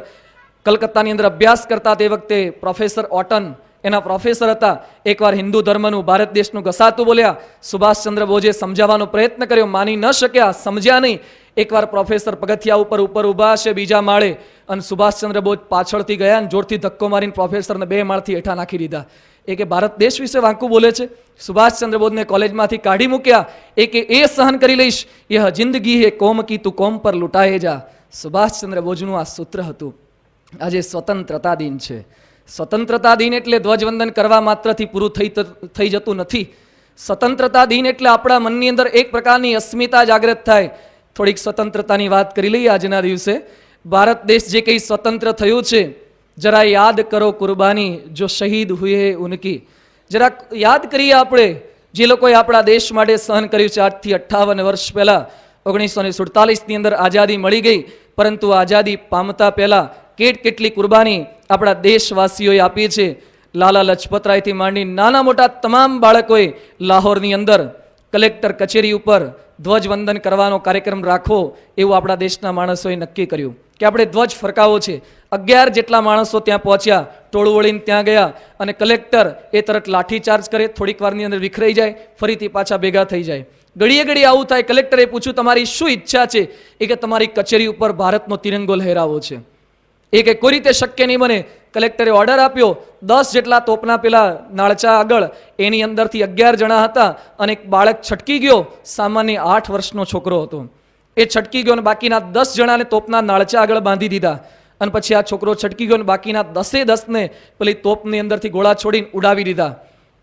કલકત્તાની અંદર અભ્યાસ કરતા તે વખતે પ્રોફેસર ઓટન એના પ્રોફેસર હતા. એકવાર હિન્દુ ધર્મનું ભારત દેશનું ઘસાતું બોલ્યા. સુભાષચંદ્ર બોઝે સમજાવવાનો પ્રયત્ન કર્યો, માની ન શક્યા, સમજ્યા નહીં. એકવાર પ્રોફેસર પગથિયા ઉપર ઊભા હશે બીજા માળે અને સુભાષચંદ્ર બોઝ પાછળથી ગયા અને જોરથી ધક્કો મારીને પ્રોફેસરને 2 માળથી હેઠા નાખી દીધા. એ કે ભારત દેશ વિશે વાંકું બોલે છે. સુભાષચંદ્ર બોઝને કોલેજમાંથી કાઢી મૂક્યા. એ કે એ સહન કરી લઈશ, યહ જિંદગી હે કોમ કી તું કોમ પર લૂંટાએ જા. સુભાષચંદ્ર બોઝનું આ સૂત્ર હતું. આજે સ્વતંત્રતા દિન છે. સ્વતંત્રતા દિન એટલે ધ્વજવંદન કરવા માત્રથી પૂરું થઈ જતું નથી. સ્વતંત્રતા દિન એટલે આપણા મનની અંદર એક પ્રકારની અસ્મિતા જાગૃત થાય. થોડીક સ્વતંત્રતાની વાત કરી લઈએ આજના દિવસે. ભારત દેશ જે કંઈ સ્વતંત્ર થયું છે, જરા યાદ કરો કુરબાની જો શહીદ હુએ ઉનકી. જરા યાદ કરીએ આપણે જે લોકોએ આપણા દેશ માટે સહન કર્યું છે. આજથી 58 વર્ષ પહેલા 1947ની અંદર આઝાદી મળી ગઈ, પરંતુ આઝાદી પામતા પહેલા કેટલી કુરબાની આપણા દેશવાસીઓએ આપી છે. લાલા લજપતરાયથી માંડી નાના મોટા તમામ બાળકોએ લાહોરની અંદર કલેક્ટર કચેરી ઉપર ધ્વજવંદન કરવાનો કાર્યક્રમ રાખવો એવું આપણા દેશના માણસોએ નક્કી કર્યું કે આપણે ધ્વજ ફરકાવો છે. 11 જેટલા માણસો ત્યાં પહોંચ્યા, ટોળું વળીને ત્યાં ગયા અને કલેક્ટર એ તરત લાઠીચાર્જ કરે, થોડીક વારની અંદર વિખરાઈ જાય, ફરીથી પાછા ભેગા થઈ જાય. ઘડીએ આવું થાય. કલેક્ટરે પૂછ્યું તમારી શું ઈચ્છા છે? એ કે તમારી કચેરી ઉપર ભારતનો તિરંગો લહેરાવો છે. એ કે કોઈ રીતે શક્ય નહીં બને. કલેક્ટરે ઓર્ડર આપ્યો. 10 જેટલા તોપના પેલા નાળચા આગળ એની અંદરથી 11 જણા હતા અને એક બાળક છટકી ગયો. સામાન્ય 8 વર્ષનો છોકરો હતો. એ છટકી ગયો અને બાકીના 10 જણાને તોપના નાળચા આગળ બાંધી દીધા. અને પછી આ છોકરો છટકી ગયો અને બાકીના 10-10ને પેલી તોપની અંદરથી ગોળા છોડીને ઉડાવી દીધા.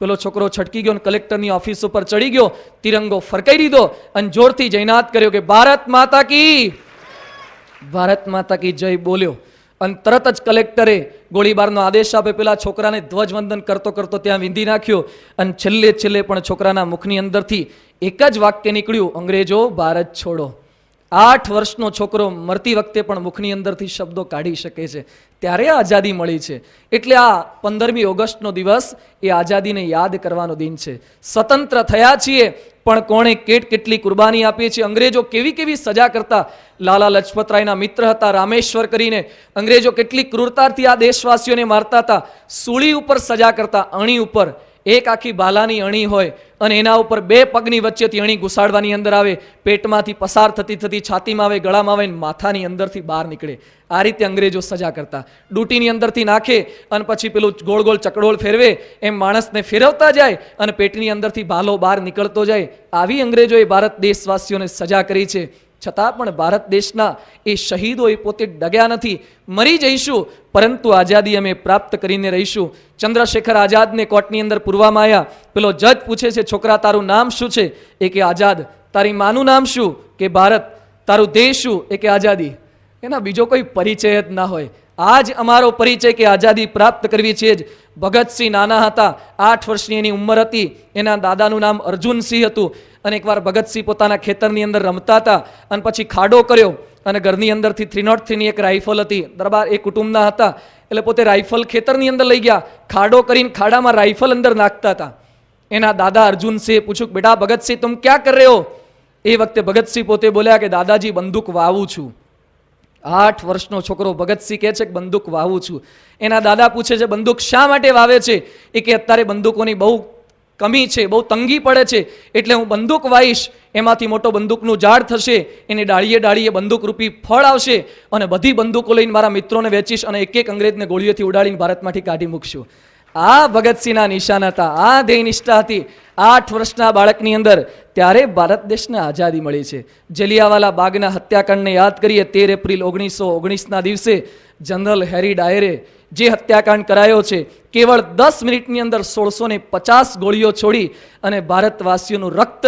પેલો છોકરો છટકી ગયો અને કલેક્ટરની ઓફિસ ઉપર ચડી ગયો, તિરંગો ફરકાઈ દીધો અને જોરથી જયનાદ કર્યો કે ભારત માતા કી જય બોલ્યો. અને તરત જ કલેક્ટરે ગોળીબારનો આદેશ આપે. પેલા છોકરાને ધ્વજવંદન કરતો ત્યાં વિંધી નાખ્યો અને છેલ્લે પણ છોકરાના મુખની અંદરથી એક જ વાક્ય નીકળ્યું, અંગ્રેજો ભારત છોડો. 8 વર્ષનો છોકરો મરતી વખતે પણ મુખની અંદરથી શબ્દો કાઢી શકે છે. ત્યારે આઝાદી મળી છે. એટલે આ 15મી ઓગસ્ટનો દિવસ એ આઝાદીને યાદ કરવાનો દિન છે. સ્વતંત્ર થયા છીએ પણ કોણે કેટલી કુરબાની આપી છે. અંગ્રેજો કેવી સજા કરતા. લાલા લજપતરાયના મિત્ર હતા રામેશ્વર કરીને. અંગ્રેજો કેટલી ક્રૂરતાથી આ દેશવાસીઓને મારતા હતા. સૂળી ઉપર સજા કરતા, અણી ઉપર. એક આખી બાલાની અણી હોય અને એના ઉપર 2 પગની વચ્ચેથી અણી ઘુસાડવાની અંદર આવે, પેટમાંથી પસાર થતી છાતીમાં આવે, ગળામાં આવે, માથાની અંદરથી બહાર નીકળે. આ રીતે અંગ્રેજો સજા કરતા. ડૂટીની અંદરથી નાખે અને પછી પેલું ગોળ ચકડોળ ફેરવે એમ માણસને ફેરવતા જાય અને પેટની અંદરથી ભાલો બહાર નીકળતો જાય. આવી અંગ્રેજોએ ભારત દેશવાસીઓને સજા કરી છે. છતાં પણ ભારત દેશના એ શહીદો એ પોતે ડગ્યા નથી. મરી જઈશું પરંતુ આઝાદી અમે પ્રાપ્ત કરીને રહીશું. ચંદ્રશેખર આઝાદને કોર્ટની અંદર પૂરવામાં આવ્યા. પેલો જજ પૂછે છે, છોકરા તારું નામ શું છે? એ કે આઝાદ. તારી માનું નામ શું? કે ભારત. તારું દેશ શું? એ કે આઝાદી. એના બીજો કોઈ પરિચય જ ના હોય. આજ અમારો પરિચય કે આઝાદી પ્રાપ્ત કરવી છે જ. ભગતસિંહ નાના હતા, 8 વર્ષની એની ઉંમર હતી. એના દાદાનું નામ અર્જુનસિંહ હતું. અને એકવાર ભગતસિંહ પોતાના ખેતરની અંદર રમતા હતા અને પછી ખાડો કર્યો અને ઘરની અંદરથી 303ની એક રાઇફલ હતી. દરબાર એ કુટુંબના હતા એટલે પોતે રાઇફલ ખેતરની અંદર લઈ ગયા. ખાડો કરીને ખાડામાં રાઇફલ અંદર નાખતા હતા. એના દાદા અર્જુનસિંહે પૂછ્યું કે બેટા ભગતસિંહ તુમ ક્યાં કર રહે હો? એ વખતે ભગતસિંહ પોતે બોલ્યા કે દાદાજી બંદૂક વાવું છું. 8 વર્ષનો છોકરો ભગતસિંહ કહે છે કે બંદૂક વાવું છું. એના દાદા પૂછે છે બંદૂક શા માટે વાવે છે? એ કે અત્યારે બંદૂકોની બહુ કમી છે, બહુ તંગી પડે છે, એટલે હું બંદૂક વાવીશ, એમાંથી મોટો બંદૂકનું ઝાડ થશે, એની ડાળીએ ડાળીએ બંદૂક રૂપી ફળ આવશે અને બધી બંદૂકો લઈને મારા મિત્રોને વેચીશ અને એક એક અંગ્રેજને ગોળીઓથી ઉડાડીને ભારતમાંથી કાઢી મૂકશું. આ ભગતસિંહના નિશાન હતા, આ ધ્યેય નિષ્ઠા હતી 8 વર્ષના બાળકની અંદર. ત્યારે ભારત દેશને આઝાદી મળી છે. જલિયાવાલા બાગના હત્યાકાંડને યાદ કરીએ. 13 એપ્રિલ 1919ના દિવસે જનરલ હેરી ડાયરે જે હત્યાકાંડ કરાયો છે, કેવળ 10 મિનિટની અંદર 1650 ગોળીઓ છોડી અને ભારતવાસીઓનું રક્ત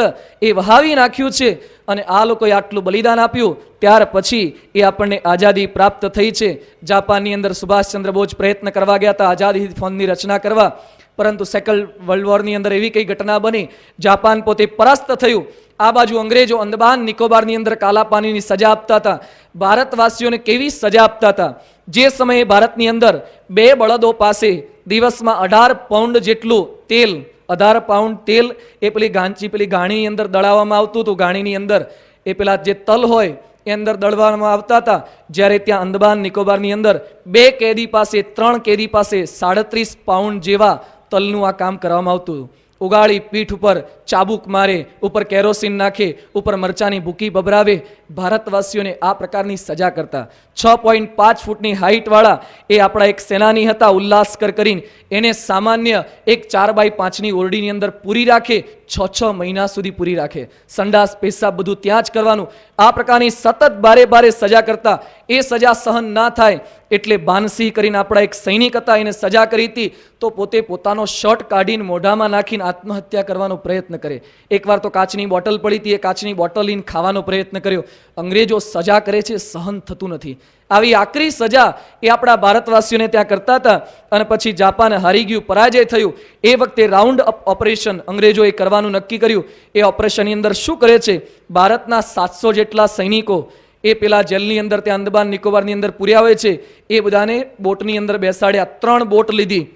એ વહાવી નાખ્યું છે. અને આ લોકોએ આટલું બલિદાન આપ્યું, ત્યાર પછી એ આપણને આઝાદી પ્રાપ્ત થઈ છે. જાપાનની અંદર સુભાષચંદ્ર બોઝ પ્રયત્ન કરવા ગયા હતા આઝાદી ફોન્ડની રચના કરવા, પરંતુ સેકન્ડ વર્લ્ડ વોરની અંદર એવી કઈ ઘટના બની, જાપાન પોતે પરાસ્ત થયું. આ બાજુ અંગ્રેજો અંદમાન નિકોબારની અંદર કાલાપાનીની સજા આપતા હતા. ભારતવાસીઓને કેવી સજા આપતા હતા? જે સમયે ભારતની અંદર 2 બળદો પાસે દિવસમાં 18 પાઉન્ડ જેટલું તેલ, 18 પાઉન્ડ તેલ એ પેલી ગાણીની અંદર દળાવવામાં આવતું હતું. ગાણીની અંદર એ પેલા જે તલ હોય એ અંદર દળવામાં આવતા હતા. જ્યારે ત્યાં અંદમાન નિકોબારની અંદર 2 કેદી પાસે, 3 કેદી પાસે 37 પાઉન્ડ જેવા તલનું આ કામ કરવામાં આવતું. ઉગાડી પીઠ ઉપર ચાબુક મારે, ઉપર કેરોસીન નાખે, ઉપર મરચાની ભૂકી ભભરાવે. ભારતવાસીઓને આ પ્રકારની સજા કરતા. 6.5 ફૂટની હાઈટ વાળા એ આપણા એક સેનાની હતા ઉલ્લાસકર કરીને, એને સામાન્ય એક 4x5ની ઓરડીની અંદર પૂરી રાખે, 6 મહિના સુધી પૂરી રાખે. સંડાસ પેશાબ બધું ત્યાં જ કરવાનું. આ પ્રકારની સતત બારે સજા કરતા. એ સજા સહન ના થાય એટલે બાનસિંહ કરીને આપણા એક સૈનિક હતા, એને સજા કરી હતી તો પોતે પોતાનો શર્ટ કાઢીને મોઢામાં નાખીને આત્મહત્યા કરવાનો પ્રયત્ન કરે. એકવાર તો કાચની બોટલ પડી હતી, એ કાચની બોટલ લઈને ખાવાનો પ્રયત્ન કર્યો. અંગ્રેજો સજા કરે છે, સહન થતું નથી. આવી આકરી સજા એ આપણા ભારતવાસીઓને ત્યાં કરતા હતા. અને પછી જાપાન હારી ગયું, પરાજય થયું. એ વખતે રાઉન્ડ અપ ઓપરેશન અંગ્રેજોએ કરવાનું નક્કી કર્યું. એ ઓપરેશનની અંદર શું કરે છે? ભારતના 700 જેટલા સૈનિકો એ પેલા જેલની અંદર ત્યાં અંદમાન નિકોબારની અંદર પૂર્યા હોય છે, એ બધાને બોટની અંદર બેસાડ્યા. 3 બોટ લીધી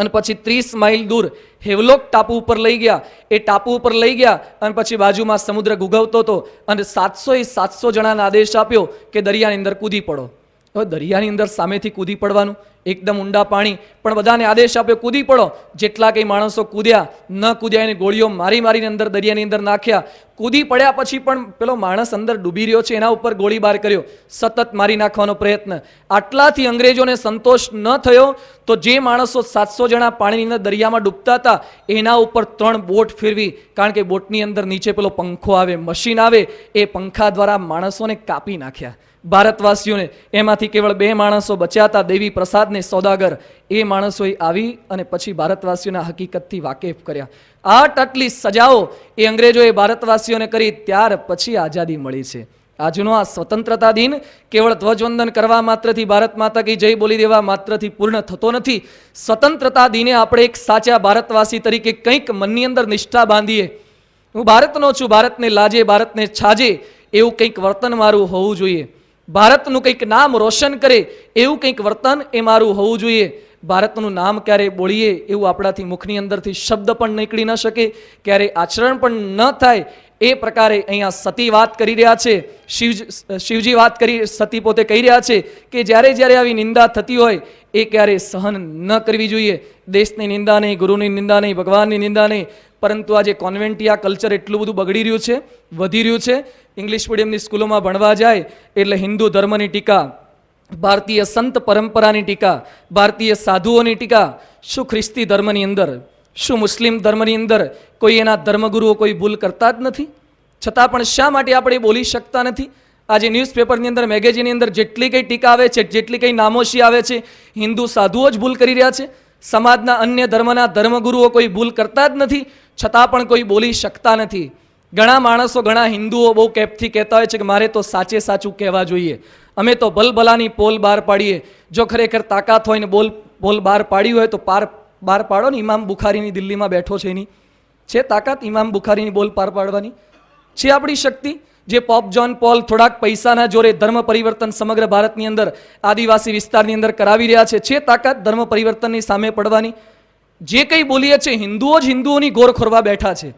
અને પછી 30 માઇલ દૂર હેવલોક ટાપુ ઉપર લઈ ગયા. એ ટાપુ ઉપર લઈ ગયા અને પછી બાજુમાં સમુદ્ર ગુગવતો હતો અને 700 જણાને આદેશ આપ્યો કે દરિયાની અંદર કૂદી પડો. હવે દરિયાની અંદર સામેથી કૂદી પડવાનું, એકદમ ઊંડા પાણી, પણ બધાને આદેશ આપ્યો કૂદી પડો. જેટલા કંઈ માણસો કૂદ્યા, ન કૂદ્યા એને ગોળીઓ મારીને અંદર દરિયાની અંદર નાખ્યા. કૂદી પડ્યા પછી પણ પેલો માણસ અંદર ડૂબી રહ્યો છે, એના ઉપર ગોળીબાર કર્યો, સતત મારી નાખવાનો પ્રયત્ન. આટલાથી અંગ્રેજોને સંતોષ ન થયો તો જે માણસો 700 જણા પાણીની અંદર દરિયામાં ડૂબતા હતા એના ઉપર 3 બોટ ફેરવી. કારણ કે બોટની અંદર નીચે પેલો પંખો આવે, મશીન આવે, એ પંખા દ્વારા માણસોને કાપી નાખ્યા. ભારતવાસીઓને એમાંથી કેવળ 2 માણસો બચ્યા હતા, દેવી પ્રસાદ ને સોદાગર. એ માણસોએ આવી અને પછી ભારતવાસીઓના હકીકતથી વાકેફ કર્યા. આટલી સજાઓ એ અંગ્રેજોએ ભારતવાસીઓને કરી, ત્યાર પછી આઝાદી મળી છે. આજનો આ સ્વતંત્રતા દિન કેવળ ધ્વજવંદન કરવા માત્રથી, ભારત માતા કી જય બોલી દેવા માત્રથી પૂર્ણ થતો નથી. સ્વતંત્રતા દિને આપણે એક સાચા ભારતવાસી તરીકે કંઈક મનની અંદર નિષ્ઠા બાંધીએ. હું ભારતનો છું, ભારતને લાજે, ભારતને છાજે એવું કંઈક વર્તન મારું હોવું જોઈએ. ભારતનું કંઈક નામ રોશન કરે એવું કંઈક વર્તન એ મારું હોવું જોઈએ. ભારતનું નામ ક્યારે બોલીએ એવું આપણાથી મુખની અંદરથી શબ્દ પણ નીકળી ન શકે, ક્યારે આચરણ પણ ન થાય. એ પ્રકારે અહીંયા સતી વાત કરી રહ્યા છે, શિવજી વાત કરી, સતી પોતે કહી રહ્યા છે કે જ્યારે આવી નિંદા થતી હોય એ ક્યારે સહન ન કરવી જોઈએ. દેશની નિંદા નહીં, ગુરુની નિંદા નહીં, ભગવાનની નિંદા નહીં, પરંતુ આજે કોન્વેન્ટિયા કલ્ચર એટલું બધું બગડી રહ્યું છે, વધી રહ્યું છે. ઇંગ્લિશ મીડિયમની સ્કૂલોમાં ભણવા જાય એટલે હિન્દુ ધર્મની ટીકા, ભારતીય સંત પરંપરાની ટીકા, ભારતીય સાધુઓની ટીકા. શું ખ્રિસ્તી ધર્મની અંદર, શું મુસ્લિમ ધર્મની અંદર કોઈ એના ધર્મગુરુઓ કોઈ ભૂલ કરતા જ નથી? છતાં પણ શા માટે આપણે બોલી શકતા નથી? આજે ન્યૂઝપેપરની અંદર, મેગેઝિનની અંદર જેટલી કંઈ ટીકા આવે છે, જેટલી કંઈ નામોશી આવે છે, હિન્દુ સાધુઓ જ ભૂલ કરી રહ્યા છે. સમાજના અન્ય ધર્મના ધર્મગુરુઓ કોઈ ભૂલ કરતા જ નથી, છતાં પણ કોઈ બોલી શકતા નથી. ઘણા માણસો, ઘણા હિન્દુઓ બહુ કેપથી કહેતા હોય છે કે મારે તો સાચે સાચું કહેવા જોઈએ, અમે તો ભલભલાની પોલ બહાર પાડીએ. જો ખરેખર તાકાત હોય ને પોલ બહાર પાડી હોય તો બહાર પાડો ને. ઇમામ બુખારીની દિલ્હીમાં બેઠો છે, એની છે તાકાત ઇમામ બુખારીની બોલ પાર પાડવાની? છે આપણી શક્તિ? જે પોપ જોન પોલ થોડાક પૈસાના જોરે ધર્મ પરિવર્તન સમગ્ર ભારતની અંદર આદિવાસી વિસ્તારની અંદર કરાવી રહ્યા છે તાકાત ધર્મ પરિવર્તનની સામે પડવાની? જે કંઈ બોલીએ છીએ હિન્દુઓ જ હિન્દુઓની ગોર ખોરવા બેઠા છે.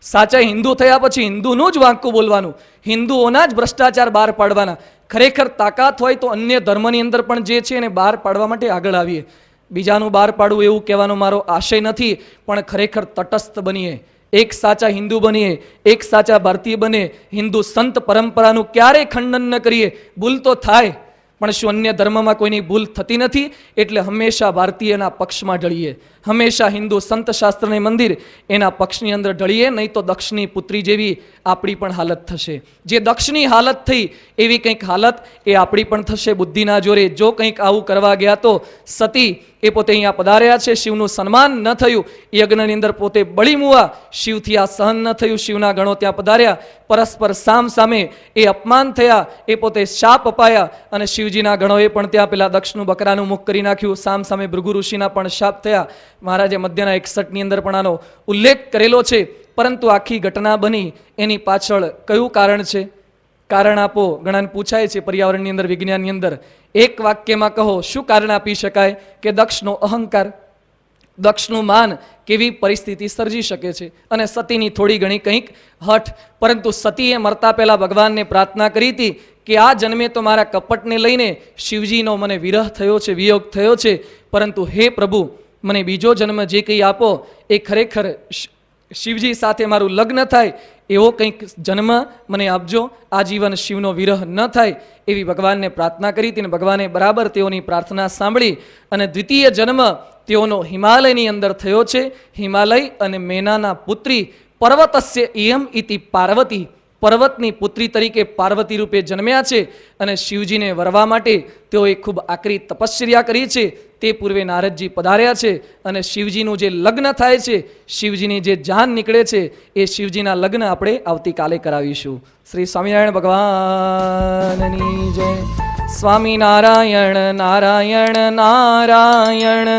સાચા હિન્દુ થયા પછી હિન્દુનું જ વાંકું બોલવાનું, હિન્દુઓના જ ભ્રષ્ટાચાર બહાર પાડવાના. ખરેખર તાકાત હોય તો અન્ય ધર્મની અંદર પણ જે છે એને બહાર પાડવા માટે આગળ આવીએ. બીજાનું બહાર પાડવું એવું કહેવાનો મારો આશય નથી, પણ ખરેખર તટસ્થ બનીએ, એક સાચા હિન્દુ બનીએ, એક સાચા ભારતીય બને. હિન્દુ સંત પરંપરાનું ક્યારેય ખંડન ન કરીએ. ભૂલ તો થાય, પણ શું અન્ય ધર્મમાં કોઈની ભૂલ થતી નથી? એટલે હંમેશા ભારતીયના પક્ષમાં ઢળીએ, હંમેશા હિન્દુ સંત શાસ્ત્રને મંદિર એના પક્ષની અંદર ઢળીએ, નહીં તો દક્ષની પુત્રી જેવી આપણી પણ હાલત થશે. જે દક્ષની હાલત થઈ એવી કંઈક હાલત એ આપણી પણ થશે બુદ્ધિના જોરે. જો કંઈક આવું કરવા ગયા તો સતી એ પોતે અહીંયા પધાર્યા છે, શિવનું સન્માન ન થયું, યજ્ઞની અંદર પોતે બળી મુવા, શિવથી આ સહન ન થયું, શિવના ગણો ત્યાં પધાર્યા, પરસ્પર સામ સામે એ અપમાન થયા, એ પોતે શાપ અપાયા, અને શિવજીના ગણોએ પણ ત્યાં પેલા દક્ષનું બકરાનું મુખ કરી નાખ્યું, સામ સામે ભૃગુ ઋષિના પણ શાપ થયા. મહારાજે મધ્યના 61ની અંદર પણ આનો ઉલ્લેખ કરેલો છે. પરંતુ આખી ઘટના બની એની પાછળ કયું કારણ છે? કારણ આપો. ઘણાને પૂછાય છે પર્યાવરણની અંદર, વિજ્ઞાનની અંદર, એક વાક્યમાં કહો શું કારણ આપી શકાય કે દક્ષનો અહંકાર, દક્ષનું માન કેવી પરિસ્થિતિ સર્જી શકે છે, અને સતીની થોડી ઘણી કંઈક હઠ. પરંતુ સતીએ મરતા પહેલા ભગવાનને પ્રાર્થના કરી હતી કે આ જન્મે તો મારા કપટને લઈને શિવજીનો મને વિરહ થયો છે, વિયોગ થયો છે, પરંતુ હે પ્રભુ મને બીજો જન્મ જે કંઈ આપો એ ખરેખર શિવજી સાથે મારું લગ્ન થાય એવો કંઈક જન્મ મને આપજો, આજીવન શિવનો વિરહ ન થાય, એવી ભગવાનને પ્રાર્થના કરી હતી. અને ભગવાને બરાબર તેઓની પ્રાર્થના સાંભળી અને દ્વિતીય જન્મ તેઓનો હિમાલયની અંદર થયો છે. હિમાલય અને મેનાના પુત્રી પર્વતસ્ય ઇયમ ઇતિ પાર્વતી, પર્વતની પુત્રી તરીકે પાર્વતી રૂપે જન્મ્યા છે. અને શિવજીને વરવા માટે તેઓએ ખૂબ આકરી તપશ્ચર્યા કરી છે. તે પૂર્વે નારદજી પધાર્યા છે, અને શિવજીનું જે લગ્ન થાય છે, શિવજીની જે જાન નીકળે છે, એ શિવજીના લગ્ન આપણે આવતીકાલે કરાવીશું. શ્રી સ્વામિનારાયણ ભગવાનની જય. સ્વામિનારાયણ નારાયણ નારાયણ.